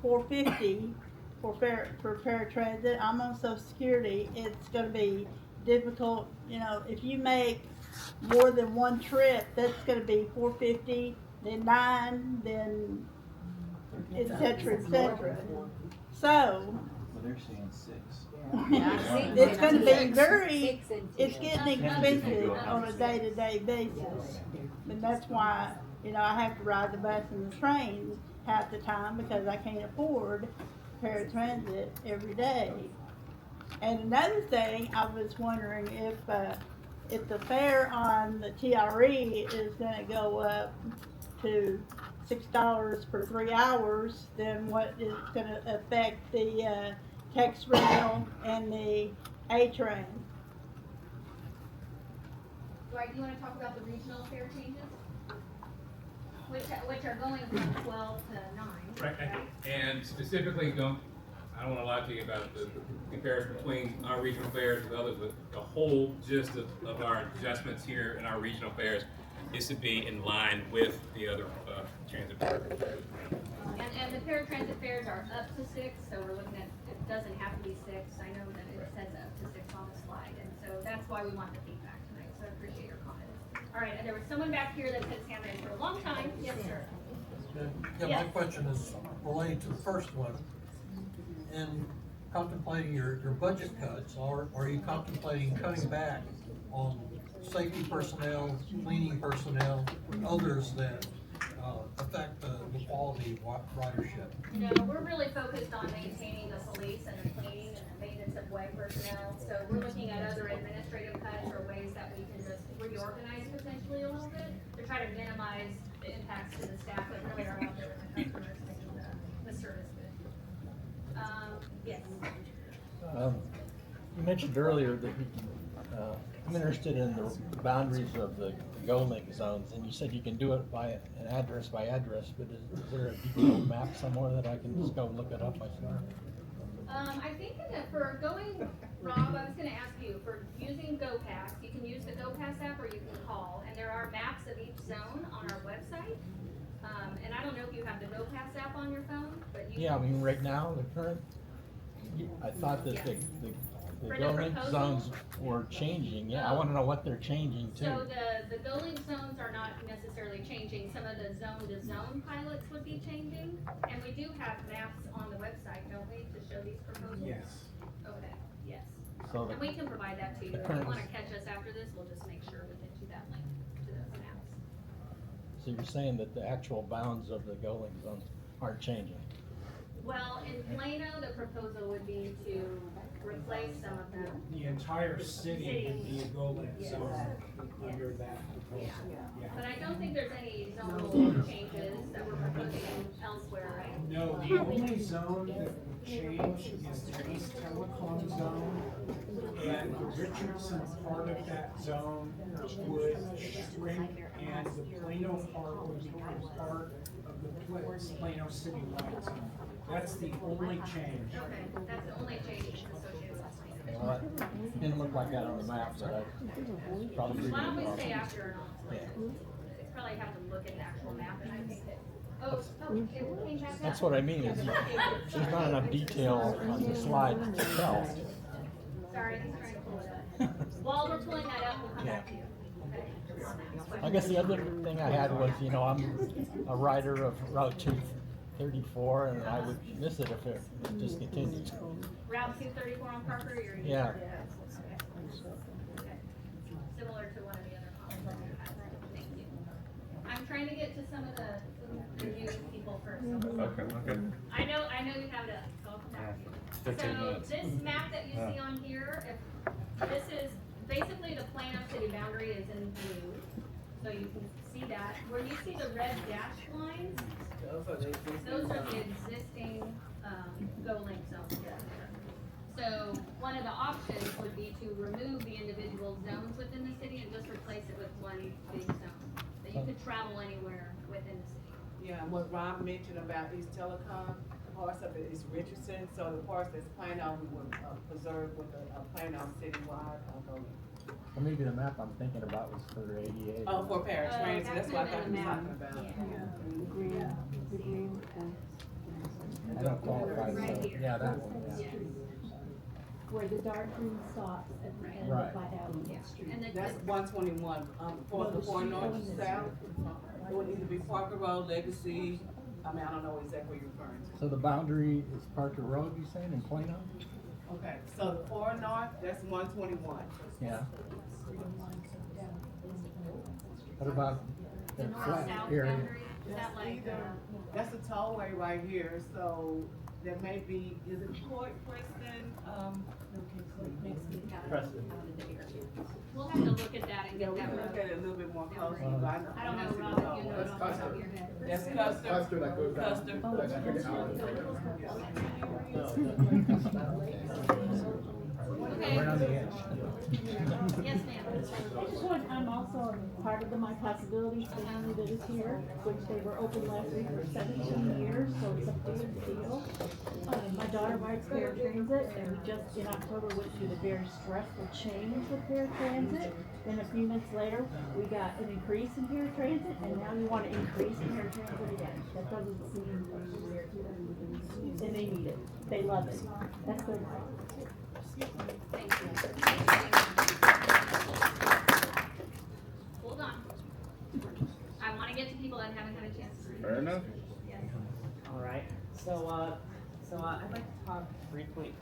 $4.50 for paratransit. I'm on Social Security. It's gonna be difficult, if you make more than one trip, that's gonna be $4.50, then 9, then et cetera, et cetera. So, Well, they're saying 6. it's gonna be it's getting expensive on a day-to-day basis. And that's why, I have to ride the bus and the train half the time, because I can't afford paratransit every day. And another thing, I was wondering if the fare on the TRE is gonna go up to $6 for 3 hours, then what is gonna affect the Tex Rail and the A train? Dwight, do you want to talk about the regional fare changes? Which are going from 12 to 9. Right, and specifically, I don't want to lie to you about the comparison between our regional fares with others, but the whole gist of our adjustments here in our regional fares is to be in line with the other transit fares. And the paratransit fares are up to 6, so we're looking at doesn't have to be 6. I know that it says up to 6 on the slide, and so that's why we want the feedback tonight, so I appreciate your comments. All right, and there was someone back here that's had his hand raised for a long time. Yes, sir. Yeah, my question is related to the first one. In contemplating your budget cuts, are you contemplating cutting back on safety personnel, cleaning personnel, and others that affect the quality of ridership? No, we're really focused on maintaining the police and the cleaning and the maintenance of way personnel. So we're looking at other administrative cuts or ways that we can just reorganize potentially a little bit to try to minimize the impacts to the staff that really are out there with the customers making the service good. Yes. You mentioned earlier that I'm interested in the boundaries of the GO-Link zones, and you said you can do it by address, but is there a detailed map somewhere that I can just go look it up myself? I think that for going, Rob, I was going to ask you, for using GoPass, you can use the GoPass app or you can call, and there are maps of each zone on our website. And I don't know if you have the GoPass app on your phone, but you Yeah, I mean, right now, the current, I thought that the GO-Link zones were changing. Yeah, I want to know what they're changing to. So the GoLink zones are not necessarily changing. Some of the zone-to-zone pilots would be changing. And we do have maps on the website, don't we, to show these proposals? Yes. Okay, yes. So And we can provide that to you. If you want to catch us after this, we'll just make sure we get you that link to those maps. So you're saying that the actual bounds of the GO-Link zones aren't changing? Well, in Plano, the proposal would be to replace some of them. The entire city would be a GO-Link Yes. zone under that proposal. Yeah. But I don't think there's any zonal changes that we're proposing elsewhere, right? No, the only zone that would change is the East Telecom zone, and the Richardson part of that zone would shrink, and the Plano part would become part of the Plano citywide zone. That's the only change. Okay, that's the only change associated with Plano. Okay, well, it didn't look like that on the map, but I probably. Why don't we stay after and on? Yeah. Probably have to look at the actual map, and I think that, it came back up. That's what I mean, is there's not enough detail on the slide itself. Sorry, he's trying to pull it up. While we're pulling that up, we'll come back to you. Okay? I guess the other thing I had was, you know, I'm a rider of Route 234, and I would miss it if it just continues. Route 234 on Parker, you're. Yeah. Okay. Similar to one of the other comments that you had. Thank you. I'm trying to get to some of the new people first. Okay. I know you have it up, so I'll come back to you. 15 So minutes. this map that you see on here, this is basically the Plano city boundary is in blue. So you can see that. Where you see the red dashed lines, those are the existing GO-Link zones. So one of the options would be to remove the individual zones within the city and just replace it with one big zone. So you could travel anywhere within the city. Yeah, and what Rob mentioned about East Telecom, parts of it is Richardson, so the parts that's Plano, we would preserve with a Plano citywide GO-Link. Or maybe the map I'm thinking about was for 88. Oh, for paratransit, that's what I thought you were map. talking about. I don't qualify, Right so, here. yeah, that one, yeah. Where the dark green stops at the end Right. of White Street. And That's 121, for the four north, south, it would either be Parker Road, Legacy, I mean, I don't know exactly what you're referring to. So the boundary is Parker Road, you saying, in Plano? Okay, so the four north, that's 121. Yeah. What about The that north flat south area? boundary, is that like, That's a tollway right here, so there may be, is it Court, Preston, Preston. we'll have to look at that and yeah, get we that can look road. at it a little bit more closely, but I know. I don't know, Rob, if you know it off the top of your head. That's Custer. Custer that goes down. Custer. Okay. Right on the edge. Yes, ma'am. I'm also part of the My Possibilities family that is here, which they were open last week for 17 years, so it's a big deal. My daughter rides paratransit, and we just in October went through the very stressful change with paratransit. Then a few months later, we got an increase in paratransit, and now we want to increase paratransit again. That doesn't seem weird to them. And they need it. They love it. That's their life. Thank you. Hold on. I want to get to people that haven't had a chance. Fair enough. Yes. All right. So I'd like to talk briefly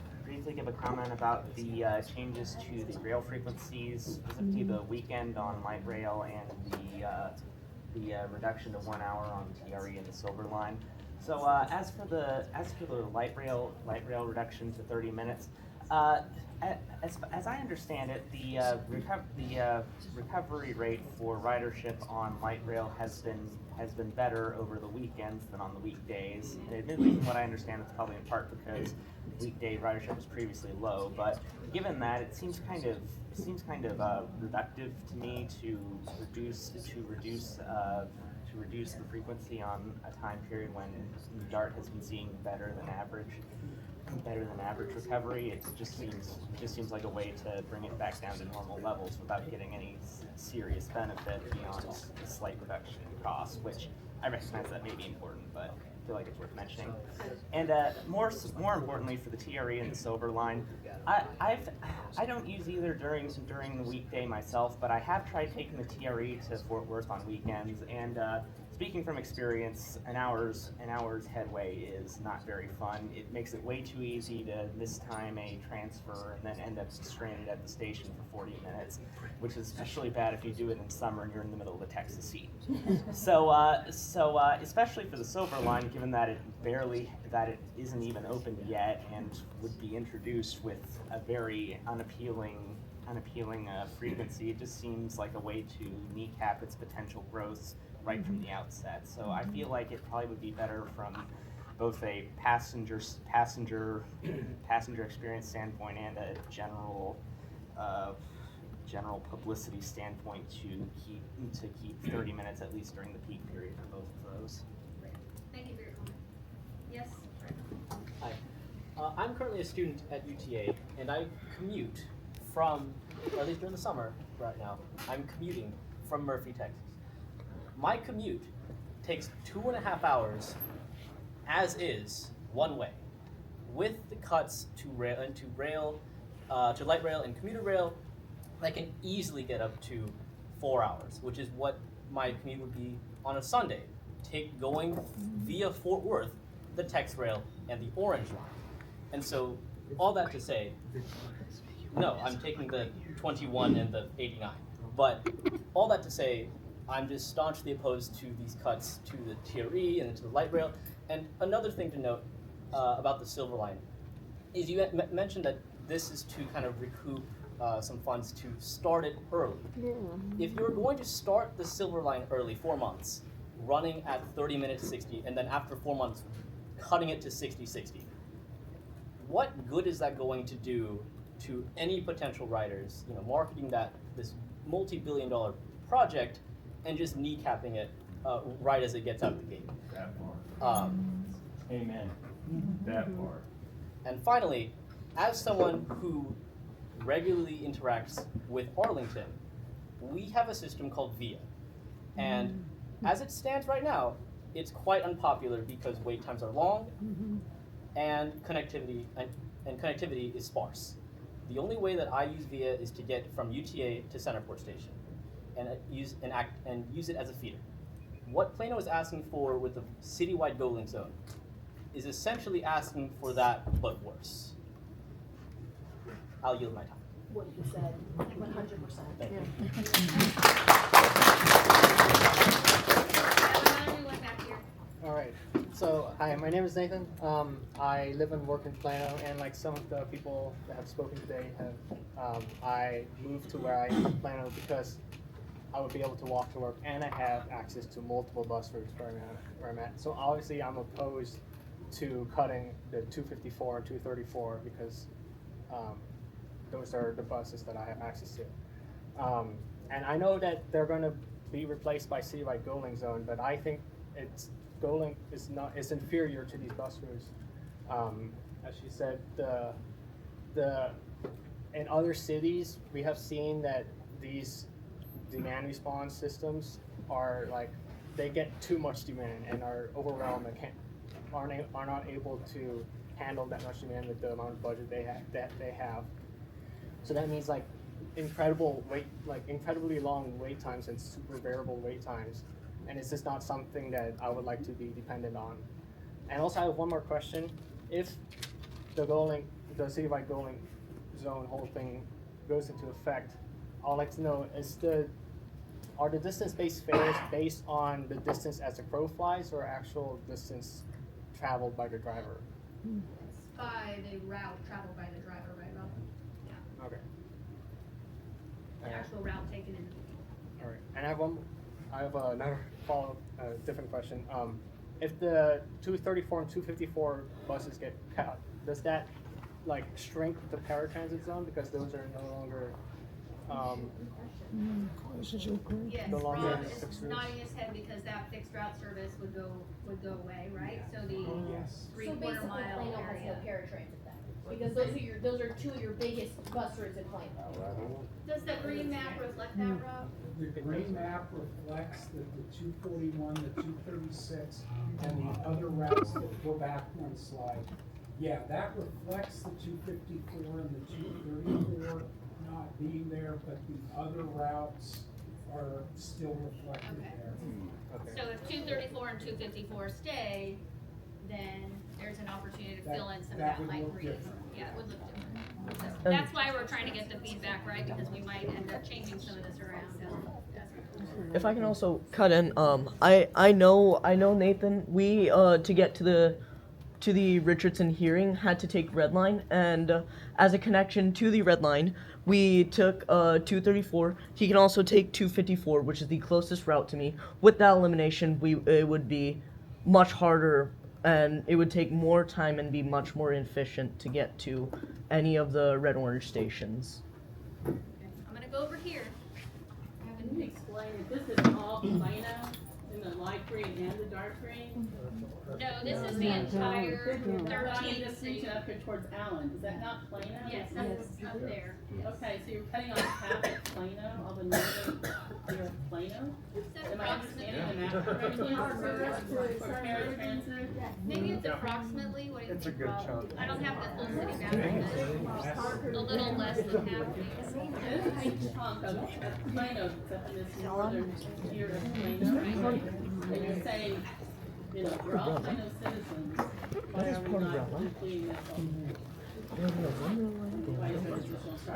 give a comment about the changes to the rail frequencies, specifically the weekend on light rail and the reduction to 1 hour on TRE and the Silver Line. So as for the light rail reduction to 30 minutes, as I understand it, the recovery rate for ridership on light rail has been better over the weekends than on the weekdays. Admittedly, from what I understand, it's probably in part because weekday ridership was previously low. But given that, it seems kind of reductive to me to reduce the frequency on a time period when DART has been seeing better than average recovery. It just seems like a way to bring it back down to normal levels without getting any serious benefit beyond the slight reduction in cost, which I recognize that may be important, but I feel like it's worth mentioning. And more importantly for the TRE and the Silver Line, I don't use either during the weekday myself, but I have tried taking the TRE to Fort Worth on weekends, and speaking from experience, an hour's headway is not very fun. It makes it way too easy to mistime a transfer and then end up stranded at the station for 40 minutes, which is especially bad if you do it in summer and you're in the middle of the Texas heat. So especially for the Silver Line, given that it isn't even open yet and would be introduced with a very unappealing frequency, it just seems like a way to kneecap its potential growth right from the outset. So I feel like it probably would be better from both a passenger experience standpoint and a general publicity standpoint to keep 30 minutes at least during the peak period for both of those. Thank you for your comment. Yes. Hi. I'm currently a student at UTA, and I commute from, or at least during the summer right now, I'm commuting from Murphy, Texas. My commute takes 2.5 hours as is, one way. With the cuts to light rail and commuter rail, I can easily get up to 4 hours, which is what my commute would be on a Sunday. Going via Fort Worth, the Tex Rail and the Orange Line. And so, all that to say, no, I'm taking the 21 and the 89. But all that to say, I'm just staunchly opposed to these cuts to the TRE and to the light rail. And another thing to note about the Silver Line is you mentioned that this is to kind of recoup some funds to start it early. Yeah. If you're going to start the Silver Line early, 4 months, running at 30 minutes 60, and then after 4 months, cutting it to 60-60, what good is that going to do to any potential riders, marketing this multi-billion-dollar project and just kneecapping it right as it gets out of the gate? That part. Amen. That part. And finally, as someone who regularly interacts with Arlington, we have a system called VIA. And as it stands right now, it's quite unpopular because wait times are long and connectivity is sparse. The only way that I use VIA is to get from UTA to Centerport Station and use it as a feeder. What Plano is asking for with the citywide GO link zone is essentially asking for that, but worse. I'll yield my time. What you said, 100%. Thank you. All right. So, hi, my name is Nathan. I live and work in Plano, and like some of the people that have spoken today have, I moved to where I am in Plano because I would be able to walk to work, and I have access to multiple bus routes where I'm at. So obviously, I'm opposed to cutting the 254 and 234 because those are the buses that I have access to. And I know that they're going to be replaced by citywide goaling zone, but I think goaling is inferior to these bus routes. As she said, in other cities, we have seen that these demand response systems are they get too much demand and are overwhelmed and are not able to handle that much demand with the amount of budget they have. So that means incredibly long wait times and super variable wait times, and it's just not something that I would like to be dependent on. And also, I have one more question: if the citywide goaling zone whole thing goes into effect, I'd like to know are the distance-based fares based on the distance as the crow flies, or actual distance traveled by the driver? By the route traveled by the driver, right, Rob? Yeah. Okay. The actual route taken in the beginning. All right. And I have another different question. If the 234 and 254 buses get cut, does that shrink the paratransit zone because those are no longer Yes, no longer Rob is fixed routes? nodding his head because that fixed route service would go away, right? So the Yes. 3/4 mile Plano has area. no paratransit then, because those are two of your biggest bus routes in Plano. Does the green map reflect that, Rob? The green map reflects that the 241, the 236, and the other routes that go back one slide. Yeah, that reflects the 254 and the 234 not being there, but the other routes are still reflected there. So if 234 and 254 stay, then there's an opportunity to fill in some of That that would light look green. different. Yeah, it would look different. So that's why we're trying to get the feedback right, because we might end up changing some of this around. If I can also cut in, I know Nathan. We to get to the Richardson hearing had to take Red Line, and as a connection to the Red Line, we took 234. He can also take 254, which is the closest route to me. With that elimination, it would be much harder, and it would take more time and be much more inefficient to get to any of the red orange stations. I'm gonna go over here. Can you explain if this is all Plano in the light green and the dark green? No, this is the entire This 13th section up here towards Allen, is that not Plano? Yes, that's up there. Okay, so you're cutting off half of Plano, all the northern tier of Plano? Am I understanding the map correctly? For paratransit? Maybe it's approximately, what do you It's a think, good Rob? chunk. I don't have the full city map, but a little less than half. There's a big chunk of Plano that's in this northern tier of Plano. And you're saying, we're all Plano citizens, why are we not including this also?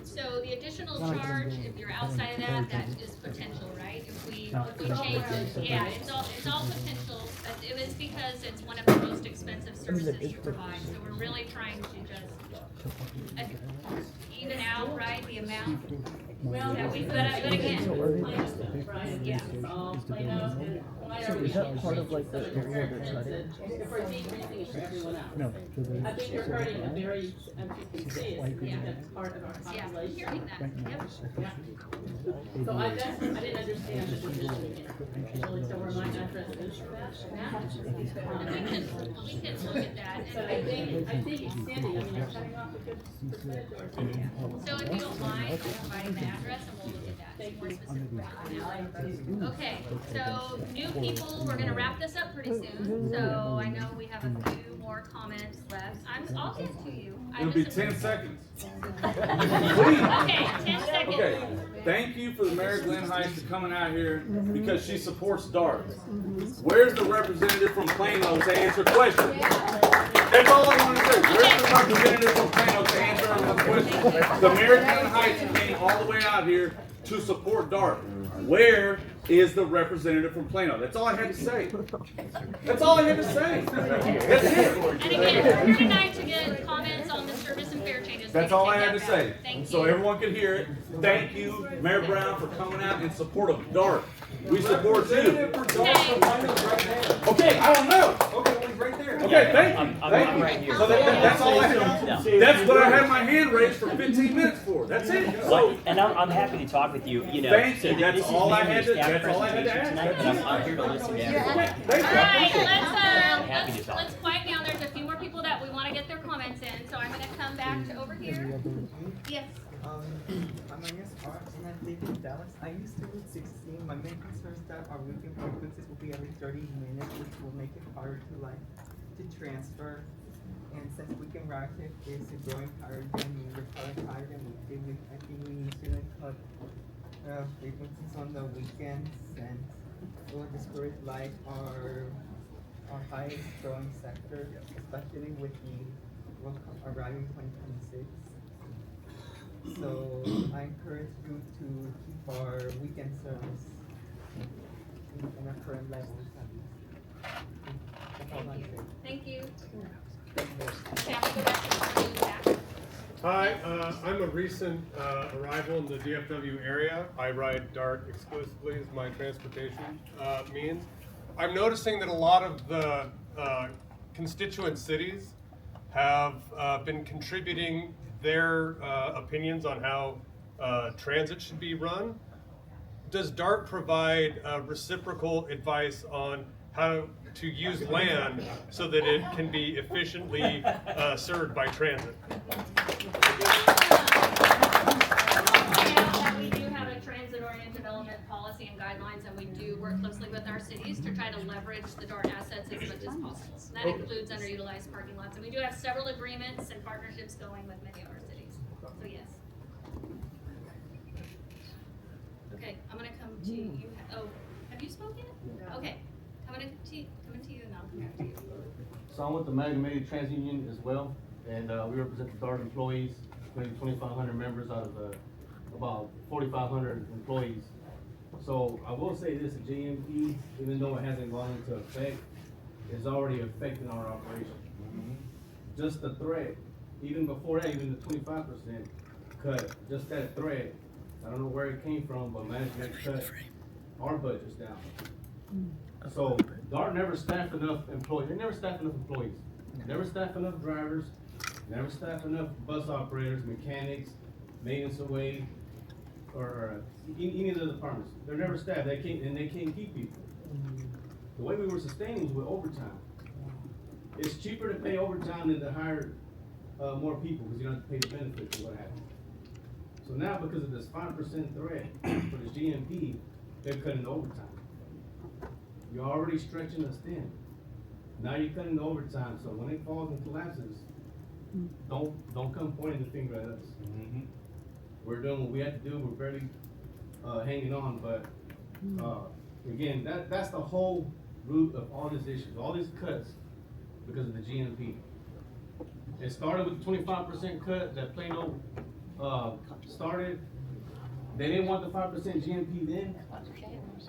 So the additional charge, if you're outside of that is potential, right? If we change it, yeah, it's all potential. It was because it's one of the most expensive services to provide, so we're really trying to just even out, right, the amount that we put up, but again, yeah. So is that part of like the area they're cutting? If we're decreasing it for everyone else. No. I think you're hurting a very, as you can see, it's a significant part of our population. Yeah, hearing that, yep. Yeah. So I didn't understand the division here. Actually, so we're my address is that. We can look at that. So I think extending, you're cutting off a good percentage or. So if you don't mind providing the address, and we'll look at that more specifically. Okay, so new people, we're gonna wrap this up pretty soon. So I know we have a few more comments left. I'll get to you. It'll be 10 seconds. Okay, 10 seconds. Okay, thank you for the Mayor of Glen Heights for coming out here because she supports DART. Where's the representative from Plano to answer questions? That's all I want to say. Where's the representative from Plano to answer the questions? The Mayor of Glen Heights came all the way out here to support DART. Where is the representative from Plano? That's all I had to say. That's all I had to say. That's it. And again, we're here tonight to get comments on the service and fare changes. That's all I had to say. Thank So you. everyone could hear it. Thank you, Mayor Brown, for coming out in support of DART. We support you. Okay, I don't know. Okay, well, he's right there. Okay, thank you. I'm Thank you. right here. So that's all I had. Yeah. That's what I had my hand raised for 15 minutes for. That's it. So, and I'm happy to talk with you. You know, Thank so you. this That's is all I mainly had a to. staff That's all I had to presentation ask. tonight, but I'm here to listen to everyone. Thank you. I Alright, appreciate it. Happy to let's talk. let's quiet down. There's a few more people that we want to get their comments in, so I'm gonna come back to over here. Yes. My name is Art and I live in Dallas. I used to route 16. My main concern is that our routing frequencies will be every 30 minutes, which will make it harder to transfer. And since weekend ridership is growing higher than recurring higher than weekday, I think we need to cut frequencies on the weekends, and it will discourage like our highest growing sector, especially with the World Cup arriving 2026. So I encourage you to keep our weekend service in our current levels. That's all I say. Thank you. Okay, I'm gonna go back to the back. Hi, I'm a recent arrival in the DFW area. I ride DART exclusively as my transportation means. I'm noticing that a lot of the constituent cities have been contributing their opinions on how transit should be run. Does DART provide reciprocal advice on how to use land so that it can be efficiently served by transit? Yeah, we do have a transit-oriented development policy and guidelines, and we do work closely with our cities to try to leverage the DART assets as much as possible. And that includes underutilized parking lots, and we do have several agreements and partnerships going with many of our cities. So yes. Okay, I'm gonna come to you. Oh, have you spoken? Okay, I'm gonna come to you, and I'll come back to you. So I'm with the Amalgamated Trans Union as well, and we represent the DART employees, maybe 2,500 members out of about 4,500 employees. So I will say this, the GMP, even though it hasn't gone into effect, is already affecting our operation. Just the threat, even before that, even the 25% cut, just that threat, I don't know where it came from, but management cut our budgets down. So DART never staffed enough employees. They never staffed enough employees. Never staffed enough drivers. Never staffed enough bus operators, mechanics, maintenance away, or any of the departments. They're never staffed. They can't keep people. The way we were sustaining was with overtime. It's cheaper to pay overtime than to hire more people because you don't have to pay the benefits or what have you. So now, because of this 5% threat for the GMP, they're cutting overtime. You're already stretching us thin. Now you're cutting the overtime, so when it falls and collapses, don't come pointing the finger at us. We're doing what we have to do. We're barely hanging on, but again, that's the whole root of all these issues, all these cuts, because of the GMP. It started with the 25% cut that Plano started. They didn't want the 5% GMP then.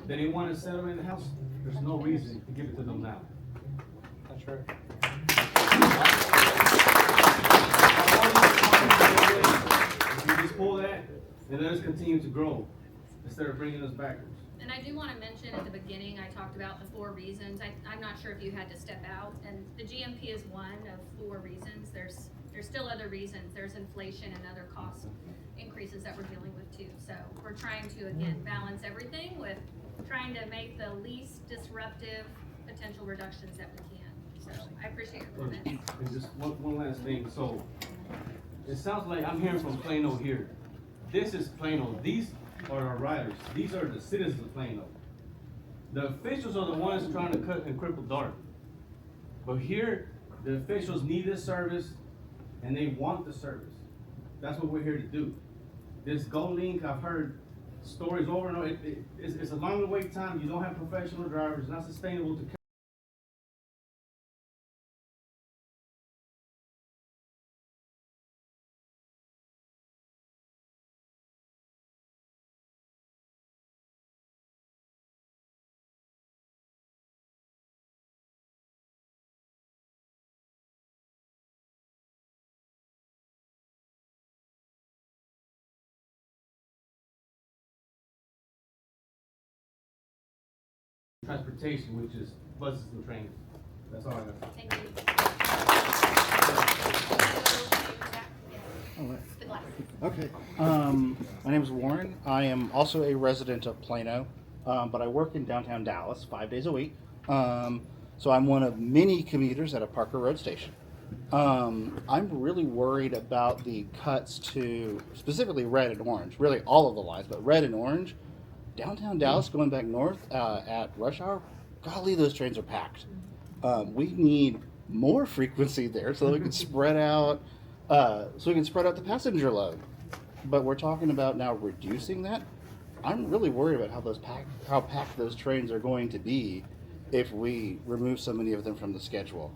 They didn't want to settle in the house. There's no reason to give it to them now. That's right. If you just pull that, and let us continue to grow instead of bringing us backwards. And I do want to mention at the beginning, I talked about the 4 reasons. I'm not sure if you had to step out, and the GMP is one of 4 reasons. There's still other reasons. There's inflation and other cost increases that we're dealing with too. So we're trying to, again, balance everything with trying to make the least disruptive potential reductions that we can. So I appreciate your comments. And just one last thing. So it sounds like I'm hearing from Plano here. This is Plano. These are our riders. These are the citizens of Plano. The officials are the ones trying to cut and cripple DART. But here, the officials need this service and they want the service. That's what we're here to do. This Go Link, I've heard stories over and over. It's a long wait time. You don't have professional drivers. It's not sustainable to transportation, which is buses and trains. That's all I got. Thank you. Okay. My name is Warren. I am also a resident of Plano, but I work in downtown Dallas 5 days a week. So I'm one of many commuters at a Parker Road station. I'm really worried about the cuts to specifically red and orange, really all of the lines, but red and orange. Downtown Dallas going back north at rush hour, golly, those trains are packed. We need more frequency there so that we can spread out, the passenger load. But we're talking about now reducing that. I'm really worried about how packed those trains are going to be if we remove so many of them from the schedule.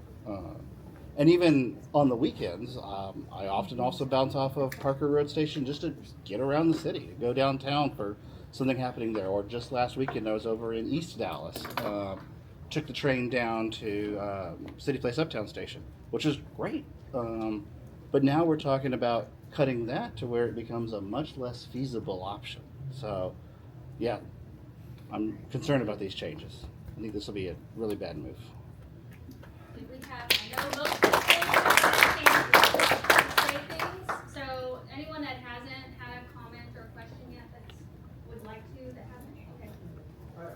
And even on the weekends, I often also bounce off of Parker Road Station just to get around the city, to go downtown for something happening there. Or just last weekend, I was over in East Dallas. Took the train down to City Place Uptown Station, which is great. But now we're talking about cutting that to where it becomes a much less feasible option. So, yeah, I'm concerned about these changes. I think this will be a really bad move. We have, I know most people can't say things, so anyone that hasn't had a comment or a question yet that would like to, that hasn't, okay.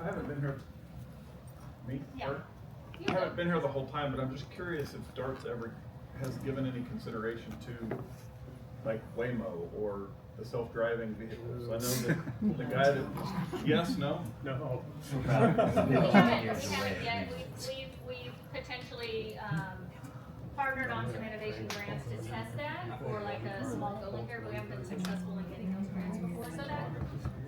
I haven't been here. Me? Yeah. Dart? I haven't been here the whole time, but I'm just curious if DART's ever has given any consideration to like Waymo or the self-driving vehicles. I know that the guy that yes, no? No. We haven't yet. We've potentially partnered on some innovation grants to test that for like a small building here, but we haven't been successful in getting those grants before, so that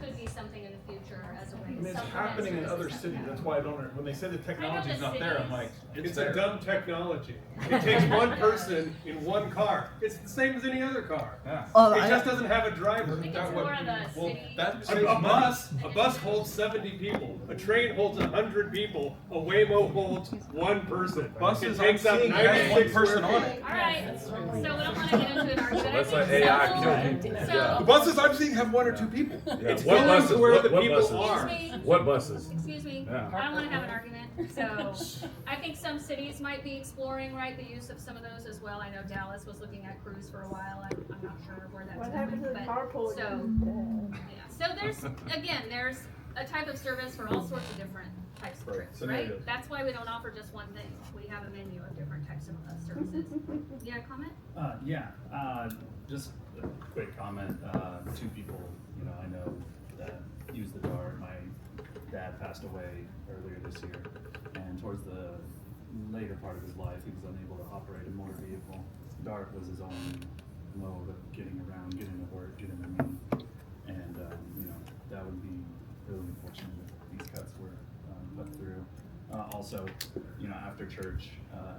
could be something in the future as a way I mean, to it's supplement happening in other services. cities. That's why I don't. When they say the technology's not there, I'm like, It's there. a dumb technology. It takes one person in one car. It's the same as any other car. Yeah. It just doesn't have a driver. I think it's more of a city. A bus holds 70 people. A train holds 100 people. A Waymo holds one person. Buses it takes I'm up seeing has 96 one person square on feet. it. Alright, so we don't want to get into an argument. That's I like think AI several- killing. So, The buses I'm seeing have one or two people. It's What filling buses? where the What people buses? are. What buses? Excuse me, Yeah. I don't want to have an argument. So I think some cities might be exploring, right, the use of some of those as well. I know Dallas was looking at cruise for a while. I'm not sure where that's What going, happened to the but carpool? so there's there's a type of service for all sorts of different types of trips, right? Scenarios. That's why we don't offer just one thing. We have a menu of different types of services. You got a comment? Just a quick comment. Two people, I know that use the DART. My dad passed away earlier this year, and towards the later part of his life, he was unable to operate a motor vehicle. DART was his only mode of getting around, getting to work, getting to me, and that would be really unfortunate if these cuts were put through. Also, after church,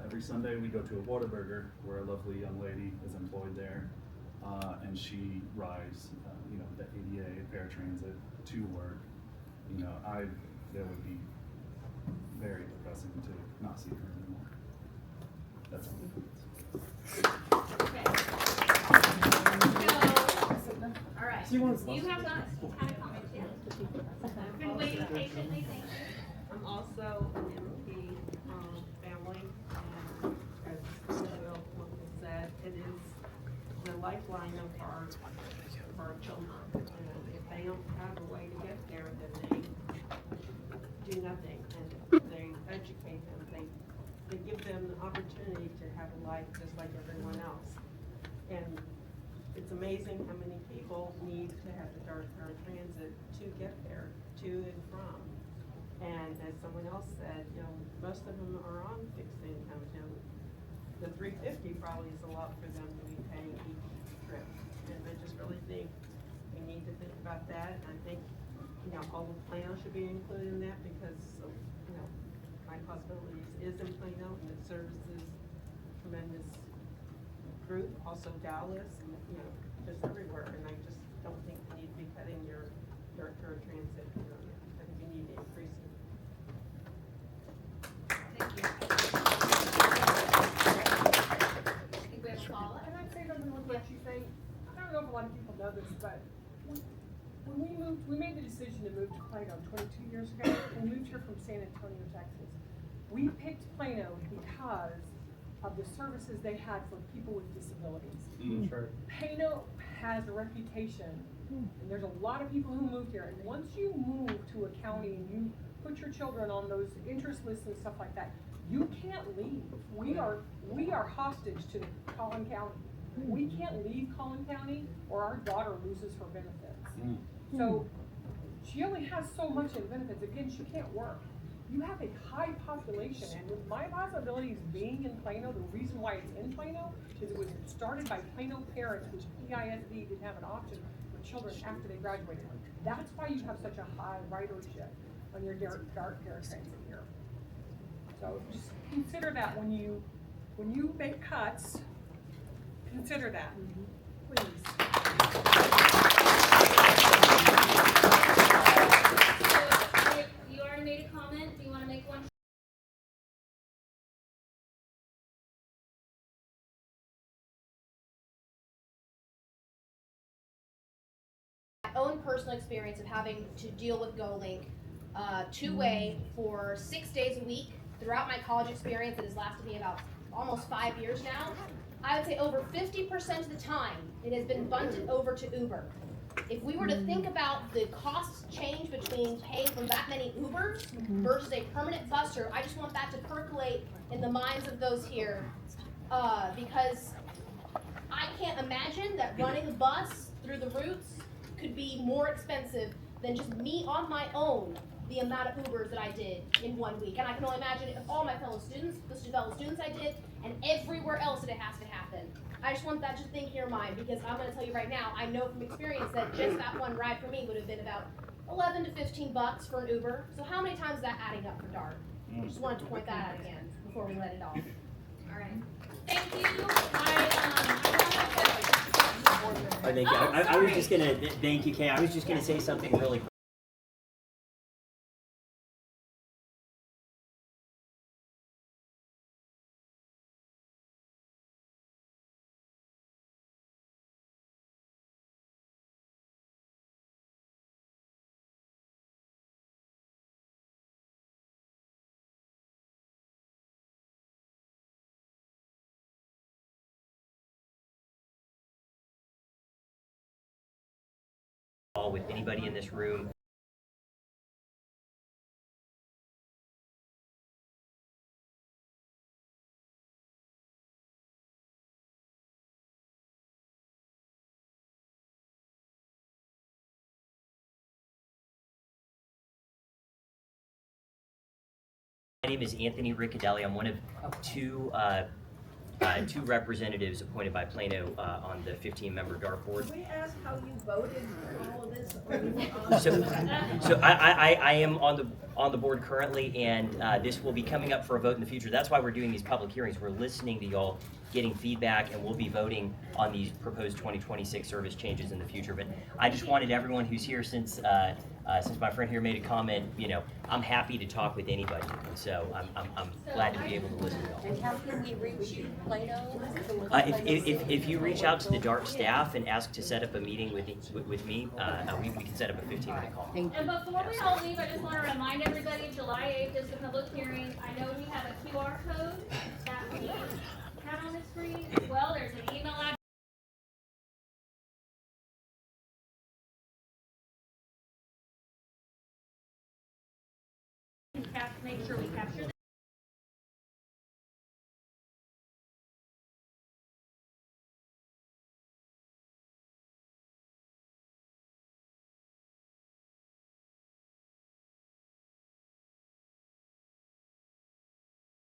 every Sunday we go to a Whataburger where a lovely young lady is employed there, and she rides, the ADA paratransit to work. That would be very depressing to not see her anymore. That's all. All right. You have not had a comment yet. I've been waiting patiently. Thank you. I'm also an MP family, and as Will said, it is the lifeline of our children. And if they don't have a way to get there, then they do nothing. And they educate them. They give them the opportunity to have a life just like everyone else. And it's amazing how many people need to have the dark transit to get there, to and from. And as someone else said, most of them are on fixed income. The $350 probably is a lot for them to be paying each trip. And I just really think we need to think about that. And I think, all of Plano should be included in that because of, my possibilities is in Plano and it services tremendous group, also Dallas, and just everywhere. And I just don't think we need to be cutting your transit. I think we need to increase it. Thank you. I think we have a follow-up. Can I say something with what you say? I don't know if a lot of people know this, but when we made the decision to move to Plano 22 years ago. We moved here from San Antonio, Texas. we picked Plano because of the services they had for people with disabilities. Sure. Plano has a reputation, and there's a lot of people who moved here, and once you move to a county and you put your children on those interest lists and stuff like that, you can't leave. We are hostage to Collin County. We can't leave Collin County or our daughter loses her benefits. So she only has so much in benefits. Again, she can't work. You have a high population, and with my possibilities being in Plano, the reason why it's in Plano is it was started by Plano parents whose PISD didn't have an option for children after they graduated. That's why you have such a high ridership on your DART paratransit here. So just consider that when you make cuts, consider that, please. You already made a comment. Do you want to make one? My own personal experience of having to deal with GoLink two-way for 6 days a week throughout my college experience that has lasted me about almost 5 years now. I would say over 50% of the time it has been bunted over to Uber. If we were to think about the cost change between paying for that many Ubers versus a permanent buster, I just want that to percolate in the minds of those here because I can't imagine that running a bus through the routes could be more expensive than just me on my own, the amount of Ubers that I did in 1 week. And I can only imagine if all my fellow students, I did, and everywhere else that it has to happen. I just want that to think in your mind because I'm going to tell you right now, I know from experience that just that one ride for me would have been about 11 to 15 bucks for an Uber. So how many times is that adding up for DART? Just wanted to point that out again before we let it off. All right. Thank you. Oh, thank you. I was just gonna thank you, Kay. I was just gonna say something really quick. With anybody in this room. My name is Anthony Riccadelli. I'm one of two representatives appointed by Plano on the 15-member DART board. Can we ask how you voted for all of this? So I am on the board currently, and this will be coming up for a vote in the future. That's why we're doing these public hearings. We're listening to y'all, getting feedback, and we'll be voting on these proposed 2026 service changes in the future. But I just wanted everyone who's here, since my friend here made a comment, you know, I'm happy to talk with anybody. So I'm glad to be able to listen to y'all. And how can we reach you, Plano? If you reach out to the DART staff and ask to set up a meeting with me, we can set up a 15-minute call. And before we all leave, I just want to remind everybody, July 8th is the public hearing. I know we have a QR code that we have on the screen as well. There's an email address. Make sure we capture that.